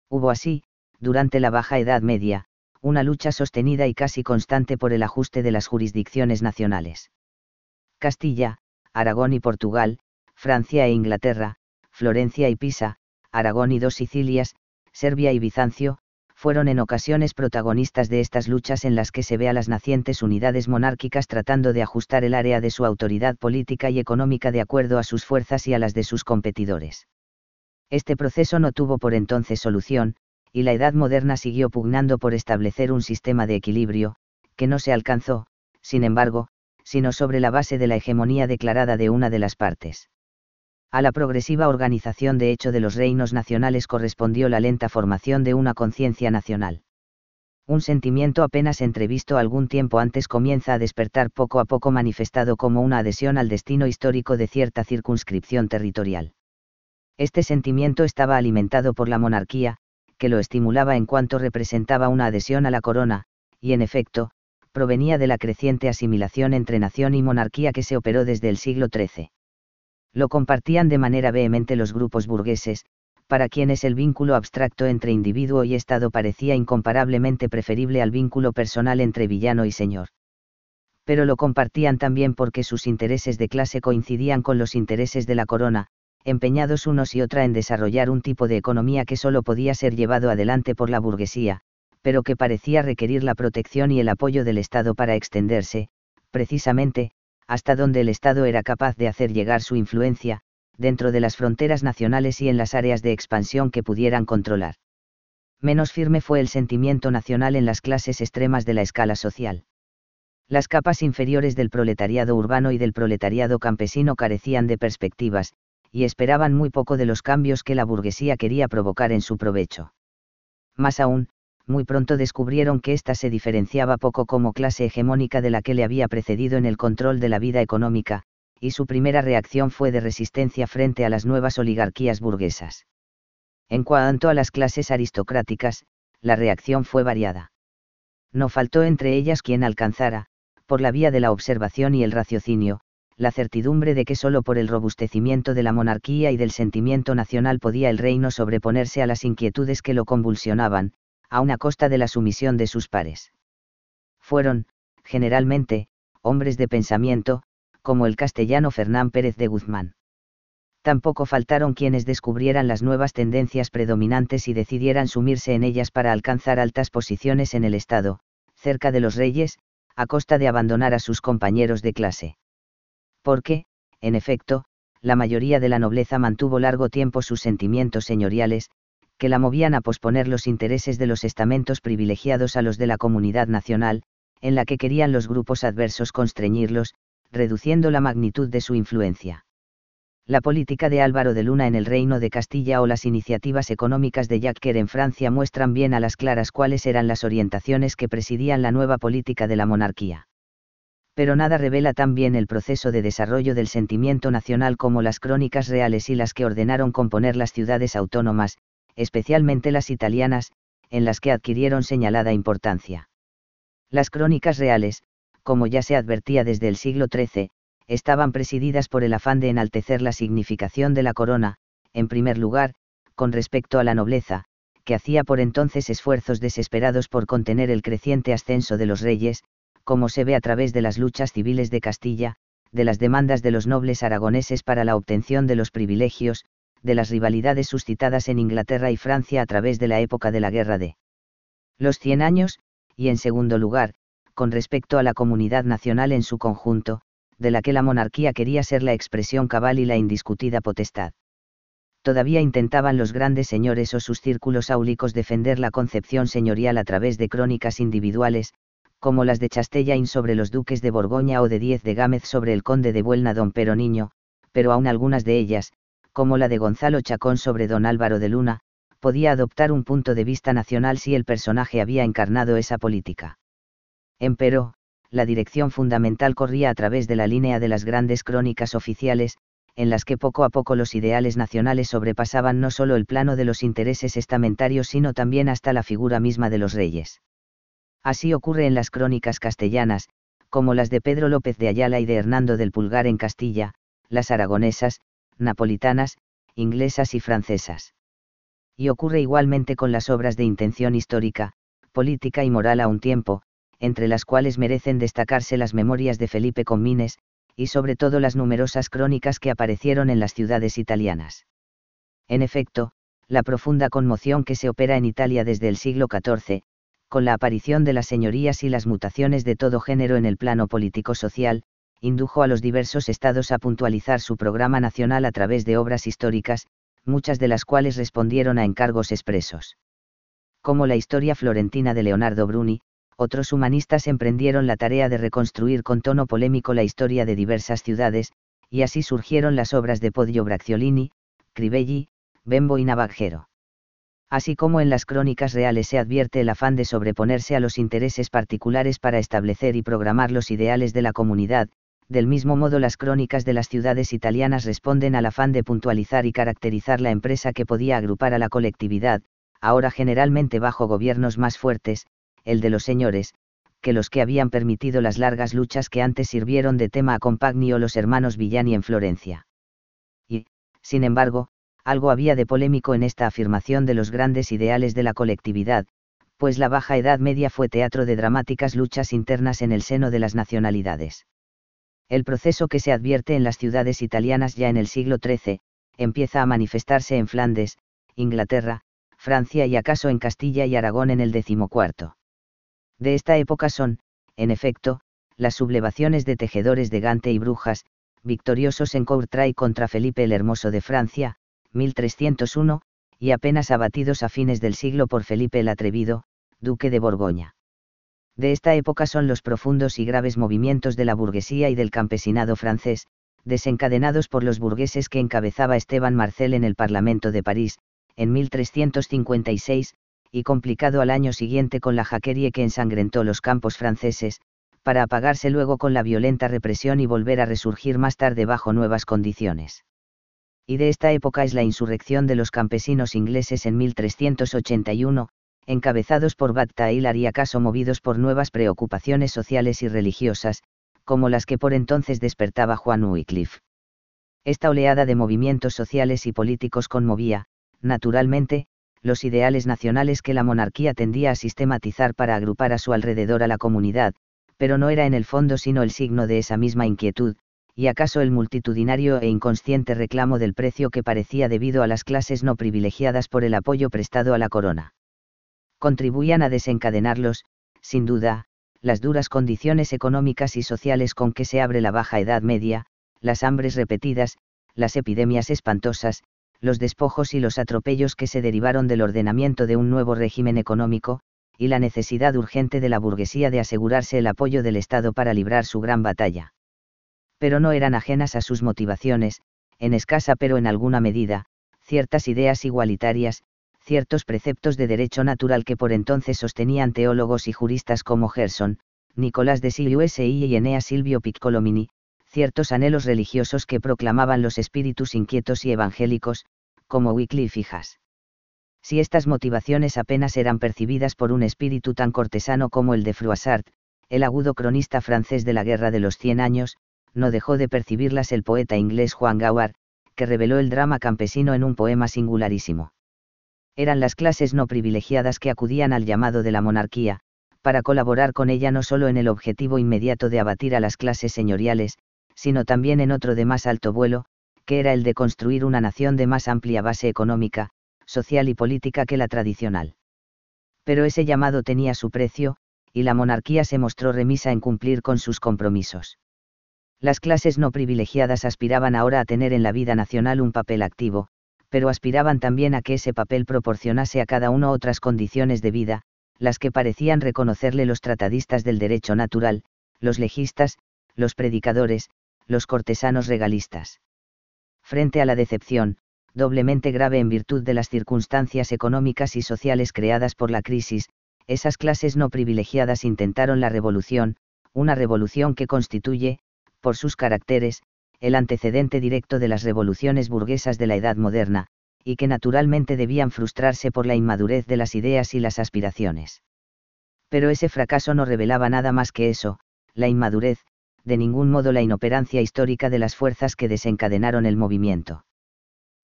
Hubo así, durante la Baja Edad Media, una lucha sostenida y casi constante por el ajuste de las jurisdicciones nacionales. Castilla, Aragón y Portugal, Francia e Inglaterra, Florencia y Pisa, Aragón y dos Sicilias, Serbia y Bizancio, fueron en ocasiones protagonistas de estas luchas en las que se ve a las nacientes unidades monárquicas tratando de ajustar el área de su autoridad política y económica de acuerdo a sus fuerzas y a las de sus competidores. Este proceso no tuvo por entonces solución, y la Edad Moderna siguió pugnando por establecer un sistema de equilibrio, que no se alcanzó, sin embargo, sino sobre la base de la hegemonía declarada de una de las partes. A la progresiva organización de hecho de los reinos nacionales correspondió la lenta formación de una conciencia nacional. Un sentimiento apenas entrevisto algún tiempo antes comienza a despertar poco a poco manifestado como una adhesión al destino histórico de cierta circunscripción territorial. Este sentimiento estaba alimentado por la monarquía, que lo estimulaba en cuanto representaba una adhesión a la corona, y en efecto, provenía de la creciente asimilación entre nación y monarquía que se operó desde el siglo XIII. Lo compartían de manera vehemente los grupos burgueses, para quienes el vínculo abstracto entre individuo y Estado parecía incomparablemente preferible al vínculo personal entre villano y señor. Pero lo compartían también porque sus intereses de clase coincidían con los intereses de la corona, empeñados unos y otra en desarrollar un tipo de economía que solo podía ser llevado adelante por la burguesía, pero que parecía requerir la protección y el apoyo del Estado para extenderse, precisamente, hasta donde el Estado era capaz de hacer llegar su influencia, dentro de las fronteras nacionales y en las áreas de expansión que pudieran controlar. Menos firme fue el sentimiento nacional en las clases extremas de la escala social. Las capas inferiores del proletariado urbano y del proletariado campesino carecían de perspectivas, y esperaban muy poco de los cambios que la burguesía quería provocar en su provecho. Más aún, muy pronto descubrieron que ésta se diferenciaba poco como clase hegemónica de la que le había precedido en el control de la vida económica, y su primera reacción fue de resistencia frente a las nuevas oligarquías burguesas. En cuanto a las clases aristocráticas, la reacción fue variada. No faltó entre ellas quien alcanzara, por la vía de la observación y el raciocinio, la certidumbre de que sólo por el robustecimiento de la monarquía y del sentimiento nacional podía el reino sobreponerse a las inquietudes que lo convulsionaban, aun a costa de la sumisión de sus pares. Fueron, generalmente, hombres de pensamiento, como el castellano Fernán Pérez de Guzmán. Tampoco faltaron quienes descubrieran las nuevas tendencias predominantes y decidieran sumirse en ellas para alcanzar altas posiciones en el Estado, cerca de los reyes, a costa de abandonar a sus compañeros de clase. Porque, en efecto, la mayoría de la nobleza mantuvo largo tiempo sus sentimientos señoriales, que la movían a posponer los intereses de los estamentos privilegiados a los de la comunidad nacional, en la que querían los grupos adversos constreñirlos, reduciendo la magnitud de su influencia. La política de Álvaro de Luna en el Reino de Castilla o las iniciativas económicas de Jacques Coeur en Francia muestran bien a las claras cuáles eran las orientaciones que presidían la nueva política de la monarquía. Pero nada revela tan bien el proceso de desarrollo del sentimiento nacional como las crónicas reales y las que ordenaron componer las ciudades autónomas, especialmente las italianas, en las que adquirieron señalada importancia. Las crónicas reales, como ya se advertía desde el siglo XIII, estaban presididas por el afán de enaltecer la significación de la corona, en primer lugar, con respecto a la nobleza, que hacía por entonces esfuerzos desesperados por contener el creciente ascenso de los reyes, como se ve a través de las luchas civiles de Castilla, de las demandas de los nobles aragoneses para la obtención de los privilegios, de las rivalidades suscitadas en Inglaterra y Francia a través de la época de la Guerra de los 100 años, y en segundo lugar, con respecto a la comunidad nacional en su conjunto, de la que la monarquía quería ser la expresión cabal y la indiscutida potestad. Todavía intentaban los grandes señores o sus círculos áulicos defender la concepción señorial a través de crónicas individuales, como las de Chastellain sobre los duques de Borgoña o de Díez de Gámez sobre el conde de Buelna don Pero Niño, pero aun algunas de ellas, como la de Gonzalo Chacón sobre don Álvaro de Luna, podía adoptar un punto de vista nacional si el personaje había encarnado esa política. Empero, la dirección fundamental corría a través de la línea de las grandes crónicas oficiales, en las que poco a poco los ideales nacionales sobrepasaban no solo el plano de los intereses estamentarios sino también hasta la figura misma de los reyes. Así ocurre en las crónicas castellanas, como las de Pedro López de Ayala y de Hernando del Pulgar en Castilla, las aragonesas, napolitanas, inglesas y francesas. Y ocurre igualmente con las obras de intención histórica, política y moral a un tiempo, entre las cuales merecen destacarse las memorias de Felipe Comines, y sobre todo las numerosas crónicas que aparecieron en las ciudades italianas. En efecto, la profunda conmoción que se opera en Italia desde el siglo XIV, con la aparición de las señorías y las mutaciones de todo género en el plano político-social, indujo a los diversos estados a puntualizar su programa nacional a través de obras históricas, muchas de las cuales respondieron a encargos expresos. Como la historia florentina de Leonardo Bruni, otros humanistas emprendieron la tarea de reconstruir con tono polémico la historia de diversas ciudades, y así surgieron las obras de Poggio Bracciolini, Crivelli, Bembo y Navaggero. Así como en las crónicas reales se advierte el afán de sobreponerse a los intereses particulares para establecer y programar los ideales de la comunidad, del mismo modo las crónicas de las ciudades italianas responden al afán de puntualizar y caracterizar la empresa que podía agrupar a la colectividad, ahora generalmente bajo gobiernos más fuertes, el de los señores, que los que habían permitido las largas luchas que antes sirvieron de tema a Compagni o los hermanos Villani en Florencia. Y, sin embargo, algo había de polémico en esta afirmación de los grandes ideales de la colectividad, pues la Baja Edad Media fue teatro de dramáticas luchas internas en el seno de las nacionalidades. El proceso que se advierte en las ciudades italianas ya en el siglo XIII, empieza a manifestarse en Flandes, Inglaterra, Francia y acaso en Castilla y Aragón en el XIV. De esta época son, en efecto, las sublevaciones de tejedores de Gante y Brujas, victoriosos en Courtrai contra Felipe el Hermoso de Francia, 1301, y apenas abatidos a fines del siglo por Felipe el Atrevido, duque de Borgoña. De esta época son los profundos y graves movimientos de la burguesía y del campesinado francés, desencadenados por los burgueses que encabezaba Esteban Marcel en el Parlamento de París, en 1356, y complicado al año siguiente con la Jacquerie que ensangrentó los campos franceses, para apagarse luego con la violenta represión y volver a resurgir más tarde bajo nuevas condiciones. Y de esta época es la insurrección de los campesinos ingleses en 1381, encabezados por Bat Taylor y acaso movidos por nuevas preocupaciones sociales y religiosas, como las que por entonces despertaba Juan Wycliffe. Esta oleada de movimientos sociales y políticos conmovía, naturalmente, los ideales nacionales que la monarquía tendía a sistematizar para agrupar a su alrededor a la comunidad, pero no era en el fondo sino el signo de esa misma inquietud, y acaso el multitudinario e inconsciente reclamo del precio que parecía debido a las clases no privilegiadas por el apoyo prestado a la corona. Contribuían a desencadenarlos, sin duda, las duras condiciones económicas y sociales con que se abre la Baja Edad Media, las hambres repetidas, las epidemias espantosas, los despojos y los atropellos que se derivaron del ordenamiento de un nuevo régimen económico, y la necesidad urgente de la burguesía de asegurarse el apoyo del Estado para librar su gran batalla. Pero no eran ajenas a sus motivaciones, en escasa pero en alguna medida, ciertas ideas igualitarias, ciertos preceptos de derecho natural que por entonces sostenían teólogos y juristas como Gerson, Nicolás de Silluesi y Eneas Silvio Piccolomini, ciertos anhelos religiosos que proclamaban los espíritus inquietos y evangélicos, como Wycliffe y Huss. Si estas motivaciones apenas eran percibidas por un espíritu tan cortesano como el de Froissart, el agudo cronista francés de la Guerra de los 100 años, no dejó de percibirlas el poeta inglés Juan Gawar, que reveló el drama campesino en un poema singularísimo. Eran las clases no privilegiadas que acudían al llamado de la monarquía, para colaborar con ella no solo en el objetivo inmediato de abatir a las clases señoriales, sino también en otro de más alto vuelo, que era el de construir una nación de más amplia base económica, social y política que la tradicional. Pero ese llamado tenía su precio, y la monarquía se mostró remisa en cumplir con sus compromisos. Las clases no privilegiadas aspiraban ahora a tener en la vida nacional un papel activo, pero aspiraban también a que ese papel proporcionase a cada uno otras condiciones de vida, las que parecían reconocerle los tratadistas del derecho natural, los legistas, los predicadores, los cortesanos regalistas. Frente a la decepción, doblemente grave en virtud de las circunstancias económicas y sociales creadas por la crisis, esas clases no privilegiadas intentaron la revolución, una revolución que constituye, por sus caracteres, el antecedente directo de las revoluciones burguesas de la Edad Moderna, y que naturalmente debían frustrarse por la inmadurez de las ideas y las aspiraciones. Pero ese fracaso no revelaba nada más que eso, la inmadurez, de ningún modo la inoperancia histórica de las fuerzas que desencadenaron el movimiento.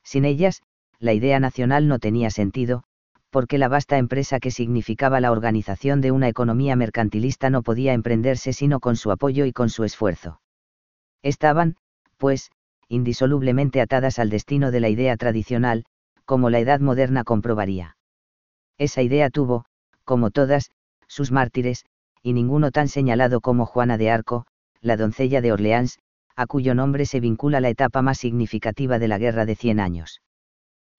Sin ellas, la idea nacional no tenía sentido, porque la vasta empresa que significaba la organización de una economía mercantilista no podía emprenderse sino con su apoyo y con su esfuerzo. Estaban, pues, indisolublemente atadas al destino de la idea tradicional, como la Edad Moderna comprobaría. Esa idea tuvo, como todas, sus mártires, y ninguno tan señalado como Juana de Arco, la doncella de Orleans, a cuyo nombre se vincula la etapa más significativa de la Guerra de 100 años.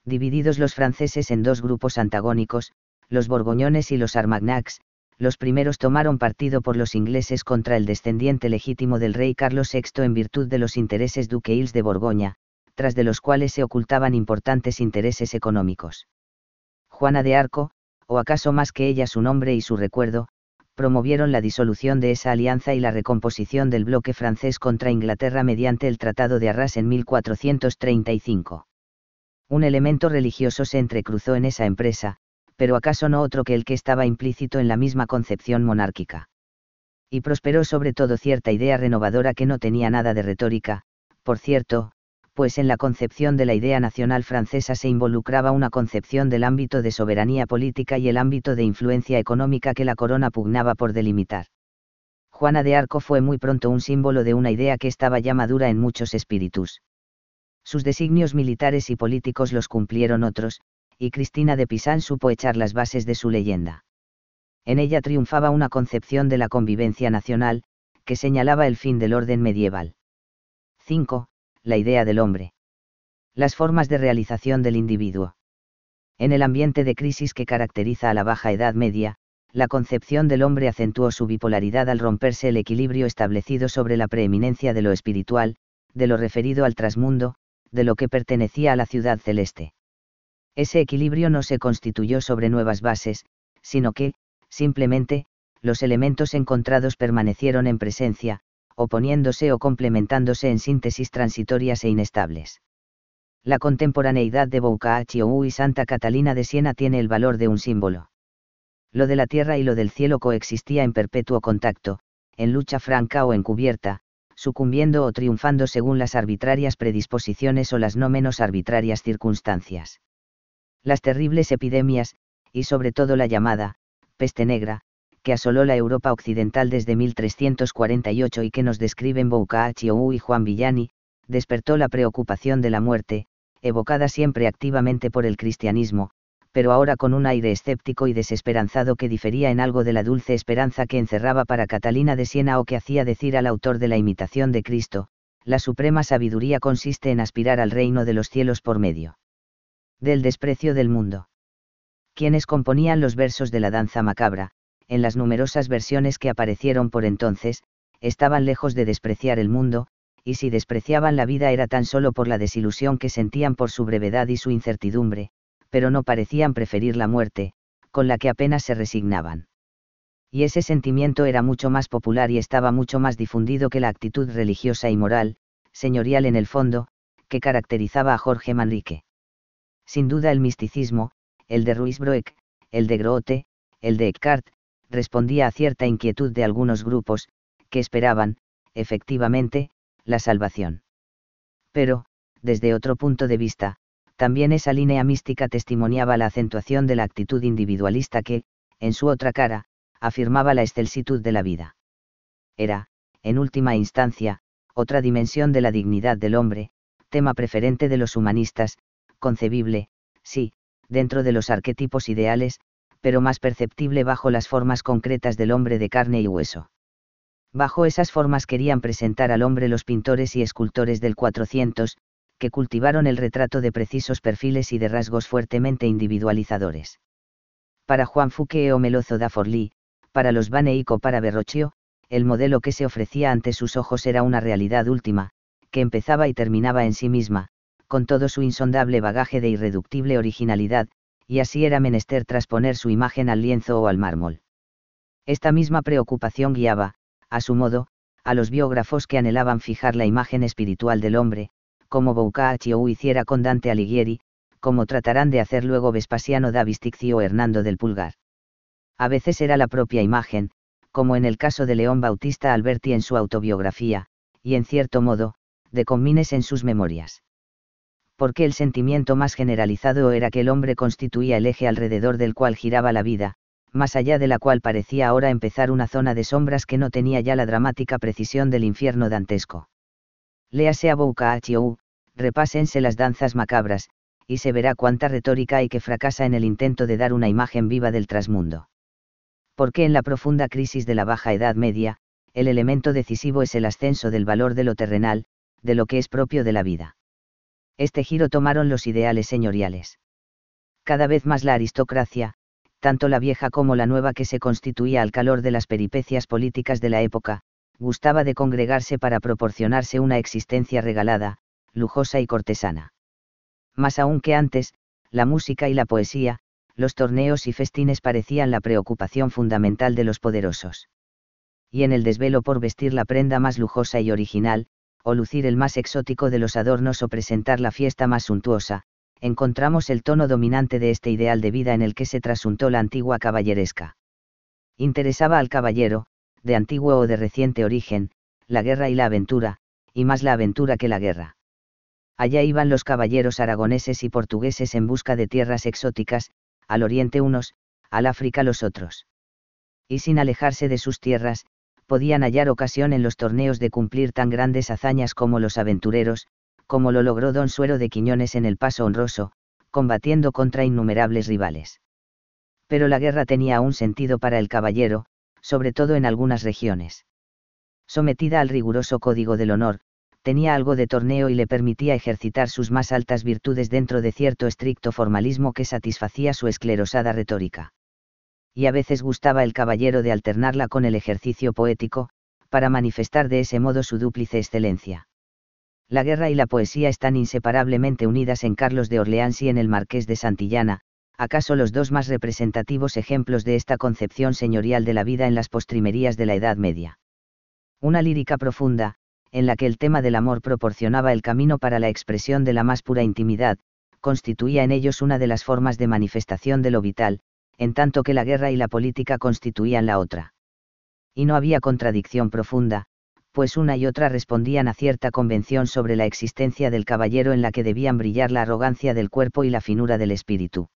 Divididos los franceses en dos grupos antagónicos, los borgoñones y los armagnacs, los primeros tomaron partido por los ingleses contra el descendiente legítimo del rey Carlos VI en virtud de los intereses duqueils de Borgoña, tras de los cuales se ocultaban importantes intereses económicos. Juana de Arco, o acaso más que ella su nombre y su recuerdo, promovieron la disolución de esa alianza y la recomposición del bloque francés contra Inglaterra mediante el Tratado de Arras en 1435. Un elemento religioso se entrecruzó en esa empresa, pero acaso no otro que el que estaba implícito en la misma concepción monárquica. Y prosperó sobre todo cierta idea renovadora que no tenía nada de retórica, por cierto, pues en la concepción de la idea nacional francesa se involucraba una concepción del ámbito de soberanía política y el ámbito de influencia económica que la corona pugnaba por delimitar. Juana de Arco fue muy pronto un símbolo de una idea que estaba ya madura en muchos espíritus. Sus designios militares y políticos los cumplieron otros, y Cristina de Pisán supo echar las bases de su leyenda. En ella triunfaba una concepción de la convivencia nacional, que señalaba el fin del orden medieval. 5. La idea del hombre. Las formas de realización del individuo. En el ambiente de crisis que caracteriza a la Baja Edad Media, la concepción del hombre acentuó su bipolaridad al romperse el equilibrio establecido sobre la preeminencia de lo espiritual, de lo referido al trasmundo, de lo que pertenecía a la ciudad celeste. Ese equilibrio no se constituyó sobre nuevas bases, sino que, simplemente, los elementos encontrados permanecieron en presencia, oponiéndose o complementándose en síntesis transitorias e inestables. La contemporaneidad de Boccaccio y Santa Catalina de Siena tiene el valor de un símbolo. Lo de la tierra y lo del cielo coexistía en perpetuo contacto, en lucha franca o encubierta, sucumbiendo o triunfando según las arbitrarias predisposiciones o las no menos arbitrarias circunstancias. Las terribles epidemias, y sobre todo la llamada peste negra, que asoló la Europa occidental desde 1348 y que nos describen Boccaccio y Juan Villani, despertó la preocupación de la muerte, evocada siempre activamente por el cristianismo, pero ahora con un aire escéptico y desesperanzado que difería en algo de la dulce esperanza que encerraba para Catalina de Siena o que hacía decir al autor de la imitación de Cristo: la suprema sabiduría consiste en aspirar al reino de los cielos por medio del desprecio del mundo. Quienes componían los versos de la danza macabra, en las numerosas versiones que aparecieron por entonces, estaban lejos de despreciar el mundo, y si despreciaban la vida era tan solo por la desilusión que sentían por su brevedad y su incertidumbre, pero no parecían preferir la muerte, con la que apenas se resignaban. Y ese sentimiento era mucho más popular y estaba mucho más difundido que la actitud religiosa y moral, señorial en el fondo, que caracterizaba a Jorge Manrique. Sin duda el misticismo, el de Ruysbroek, el de Grote, el de Eckhart, respondía a cierta inquietud de algunos grupos, que esperaban, efectivamente, la salvación. Pero, desde otro punto de vista, también esa línea mística testimoniaba la acentuación de la actitud individualista que, en su otra cara, afirmaba la excelsitud de la vida. Era, en última instancia, otra dimensión de la dignidad del hombre, tema preferente de los humanistas, concebible, sí, dentro de los arquetipos ideales, pero más perceptible bajo las formas concretas del hombre de carne y hueso. Bajo esas formas querían presentar al hombre los pintores y escultores del 400, que cultivaron el retrato de precisos perfiles y de rasgos fuertemente individualizadores. Para Juan Fouquet o Melozo da Forlì, para los Van Eyck o para Verrocchio, el modelo que se ofrecía ante sus ojos era una realidad última, que empezaba y terminaba en sí misma, con todo su insondable bagaje de irreductible originalidad, y así era menester trasponer su imagen al lienzo o al mármol. Esta misma preocupación guiaba, a su modo, a los biógrafos que anhelaban fijar la imagen espiritual del hombre, como Boccaccio hiciera con Dante Alighieri, como tratarán de hacer luego Vespasiano da Bisticcio o Hernando del Pulgar. A veces era la propia imagen, como en el caso de León Bautista Alberti en su autobiografía, y en cierto modo, de Comines en sus memorias. Porque el sentimiento más generalizado era que el hombre constituía el eje alrededor del cual giraba la vida, más allá de la cual parecía ahora empezar una zona de sombras que no tenía ya la dramática precisión del infierno dantesco. Léase a Boccaccio, repásense las danzas macabras, y se verá cuánta retórica hay que fracasa en el intento de dar una imagen viva del trasmundo. Porque en la profunda crisis de la Baja Edad Media, el elemento decisivo es el ascenso del valor de lo terrenal, de lo que es propio de la vida. Este giro tomaron los ideales señoriales. Cada vez más la aristocracia, tanto la vieja como la nueva que se constituía al calor de las peripecias políticas de la época, gustaba de congregarse para proporcionarse una existencia regalada, lujosa y cortesana. Más aún que antes, la música y la poesía, los torneos y festines parecían la preocupación fundamental de los poderosos. Y en el desvelo por vestir la prenda más lujosa y original, o lucir el más exótico de los adornos o presentar la fiesta más suntuosa, encontramos el tono dominante de este ideal de vida en el que se trasuntó la antigua caballeresca. Interesaba al caballero, de antiguo o de reciente origen, la guerra y la aventura, y más la aventura que la guerra. Allá iban los caballeros aragoneses y portugueses en busca de tierras exóticas, al oriente unos, al África los otros. Y sin alejarse de sus tierras, podían hallar ocasión en los torneos de cumplir tan grandes hazañas como los aventureros, como lo logró don Suero de Quiñones en el Paso Honroso, combatiendo contra innumerables rivales. Pero la guerra tenía un sentido para el caballero, sobre todo en algunas regiones. Sometida al riguroso código del honor, tenía algo de torneo y le permitía ejercitar sus más altas virtudes dentro de cierto estricto formalismo que satisfacía su esclerosada retórica. Y a veces gustaba el caballero de alternarla con el ejercicio poético, para manifestar de ese modo su dúplice excelencia. La guerra y la poesía están inseparablemente unidas en Carlos de Orleans y en el Marqués de Santillana, acaso los dos más representativos ejemplos de esta concepción señorial de la vida en las postrimerías de la Edad Media. Una lírica profunda, en la que el tema del amor proporcionaba el camino para la expresión de la más pura intimidad, constituía en ellos una de las formas de manifestación de lo vital, en tanto que la guerra y la política constituían la otra. Y no había contradicción profunda, pues una y otra respondían a cierta convención sobre la existencia del caballero en la que debían brillar la arrogancia del cuerpo y la finura del espíritu.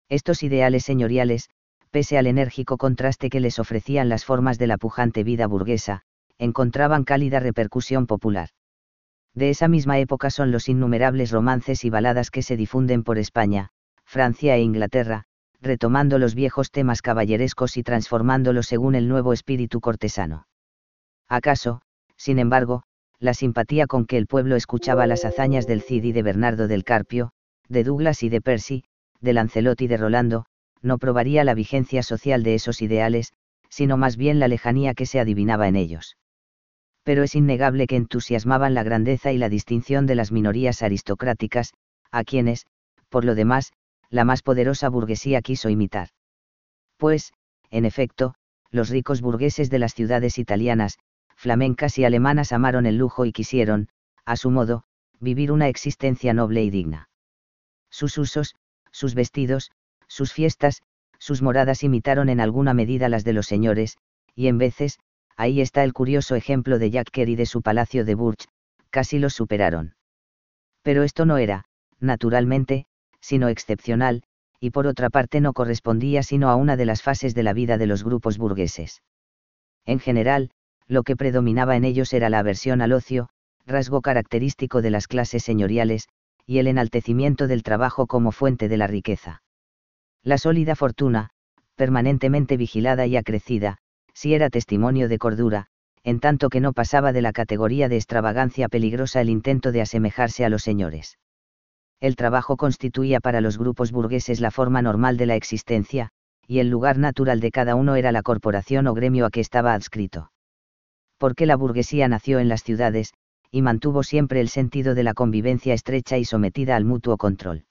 Estos ideales señoriales, pese al enérgico contraste que les ofrecían las formas de la pujante vida burguesa, encontraban cálida repercusión popular. De esa misma época son los innumerables romances y baladas que se difunden por España, Francia e Inglaterra, retomando los viejos temas caballerescos y transformándolos según el nuevo espíritu cortesano. ¿Acaso, sin embargo, la simpatía con que el pueblo escuchaba las hazañas del Cid y de Bernardo del Carpio, de Douglas y de Percy, de Lancelot y de Rolando, no probaría la vigencia social de esos ideales, sino más bien la lejanía que se adivinaba en ellos? Pero es innegable que entusiasmaban la grandeza y la distinción de las minorías aristocráticas, a quienes, por lo demás, la más poderosa burguesía quiso imitar. Pues, en efecto, los ricos burgueses de las ciudades italianas, flamencas y alemanas amaron el lujo y quisieron, a su modo, vivir una existencia noble y digna. Sus usos, sus vestidos, sus fiestas, sus moradas imitaron en alguna medida las de los señores, y en veces, ahí está el curioso ejemplo de Jack Kerr y de su palacio de Bourges, casi los superaron. Pero esto no era, naturalmente, sino excepcional, y por otra parte no correspondía sino a una de las fases de la vida de los grupos burgueses. En general, lo que predominaba en ellos era la aversión al ocio, rasgo característico de las clases señoriales, y el enaltecimiento del trabajo como fuente de la riqueza. La sólida fortuna, permanentemente vigilada y acrecida, sí era testimonio de cordura, en tanto que no pasaba de la categoría de extravagancia peligrosa el intento de asemejarse a los señores. El trabajo constituía para los grupos burgueses la forma normal de la existencia, y el lugar natural de cada uno era la corporación o gremio a que estaba adscrito. Porque la burguesía nació en las ciudades, y mantuvo siempre el sentido de la convivencia estrecha y sometida al mutuo control.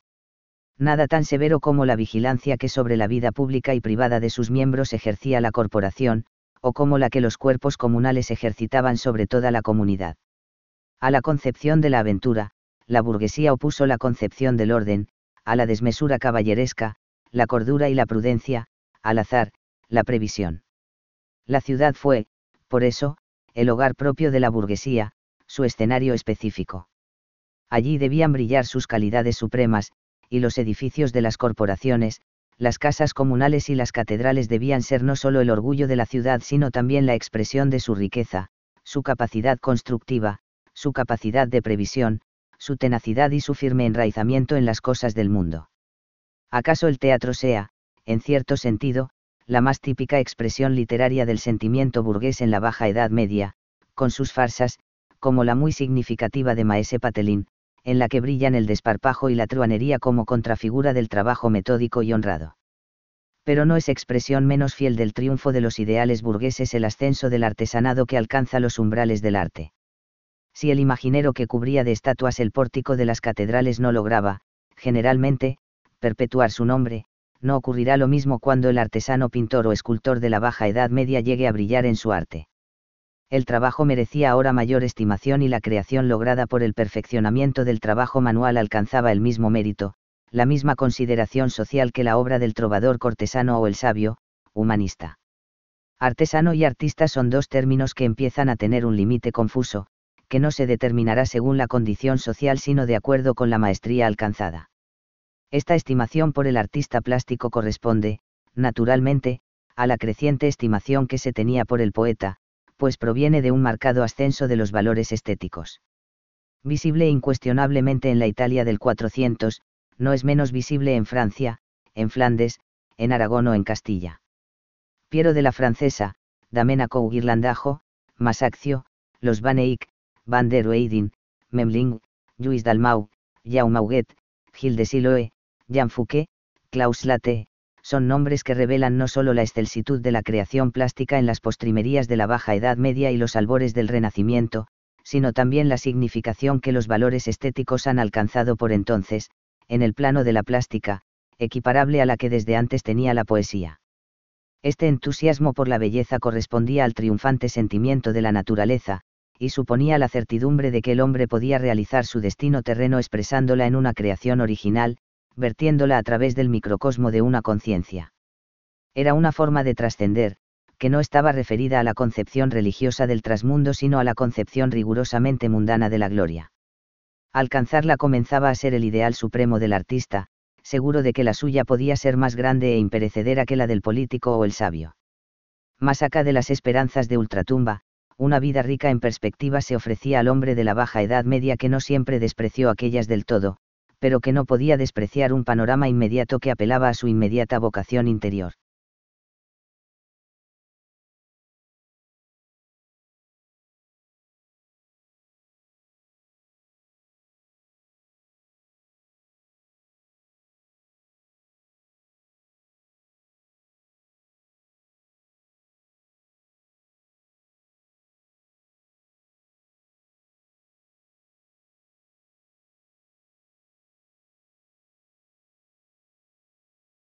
Nada tan severo como la vigilancia que sobre la vida pública y privada de sus miembros ejercía la corporación, o como la que los cuerpos comunales ejercitaban sobre toda la comunidad. A la concepción de la aventura, la burguesía opuso la concepción del orden, a la desmesura caballeresca, la cordura y la prudencia, al azar, la previsión. La ciudad fue, por eso, el hogar propio de la burguesía, su escenario específico. Allí debían brillar sus calidades supremas, y los edificios de las corporaciones, las casas comunales y las catedrales debían ser no solo el orgullo de la ciudad sino también la expresión de su riqueza, su capacidad constructiva, su capacidad de previsión, su tenacidad y su firme enraizamiento en las cosas del mundo. ¿Acaso el teatro sea, en cierto sentido, la más típica expresión literaria del sentimiento burgués en la Baja Edad Media, con sus farsas, como la muy significativa de Maese Patelin, en la que brillan el desparpajo y la truhanería como contrafigura del trabajo metódico y honrado? Pero no es expresión menos fiel del triunfo de los ideales burgueses el ascenso del artesanado que alcanza los umbrales del arte. Si el imaginero que cubría de estatuas el pórtico de las catedrales no lograba, generalmente, perpetuar su nombre, no ocurrirá lo mismo cuando el artesano pintor o escultor de la Baja Edad Media llegue a brillar en su arte. El trabajo merecía ahora mayor estimación y la creación lograda por el perfeccionamiento del trabajo manual alcanzaba el mismo mérito, la misma consideración social que la obra del trovador cortesano o el sabio, humanista. Artesano y artista son dos términos que empiezan a tener un límite confuso, que no se determinará según la condición social sino de acuerdo con la maestría alcanzada. Esta estimación por el artista plástico corresponde, naturalmente, a la creciente estimación que se tenía por el poeta, pues proviene de un marcado ascenso de los valores estéticos. Visible incuestionablemente en la Italia del 400, no es menos visible en Francia, en Flandes, en Aragón o en Castilla. Piero de la Francesa, Damenaco Ghirlandajo, Masaccio, los Van Eyck, Van der Weyden, Memling, Lluís Dalmau, Jaume Huguet, Gilles de Siloe, Jean Fouquet, Klaus Late, son nombres que revelan no solo la excelsitud de la creación plástica en las postrimerías de la Baja Edad Media y los albores del Renacimiento, sino también la significación que los valores estéticos han alcanzado por entonces, en el plano de la plástica, equiparable a la que desde antes tenía la poesía. Este entusiasmo por la belleza correspondía al triunfante sentimiento de la naturaleza, y suponía la certidumbre de que el hombre podía realizar su destino terreno expresándola en una creación original, vertiéndola a través del microcosmo de una conciencia. Era una forma de trascender, que no estaba referida a la concepción religiosa del trasmundo sino a la concepción rigurosamente mundana de la gloria. Alcanzarla comenzaba a ser el ideal supremo del artista, seguro de que la suya podía ser más grande e imperecedera que la del político o el sabio. Más acá de las esperanzas de ultratumba, una vida rica en perspectivas se ofrecía al hombre de la Baja Edad Media que no siempre despreció aquellas del todo, pero que no podía despreciar un panorama inmediato que apelaba a su inmediata vocación interior.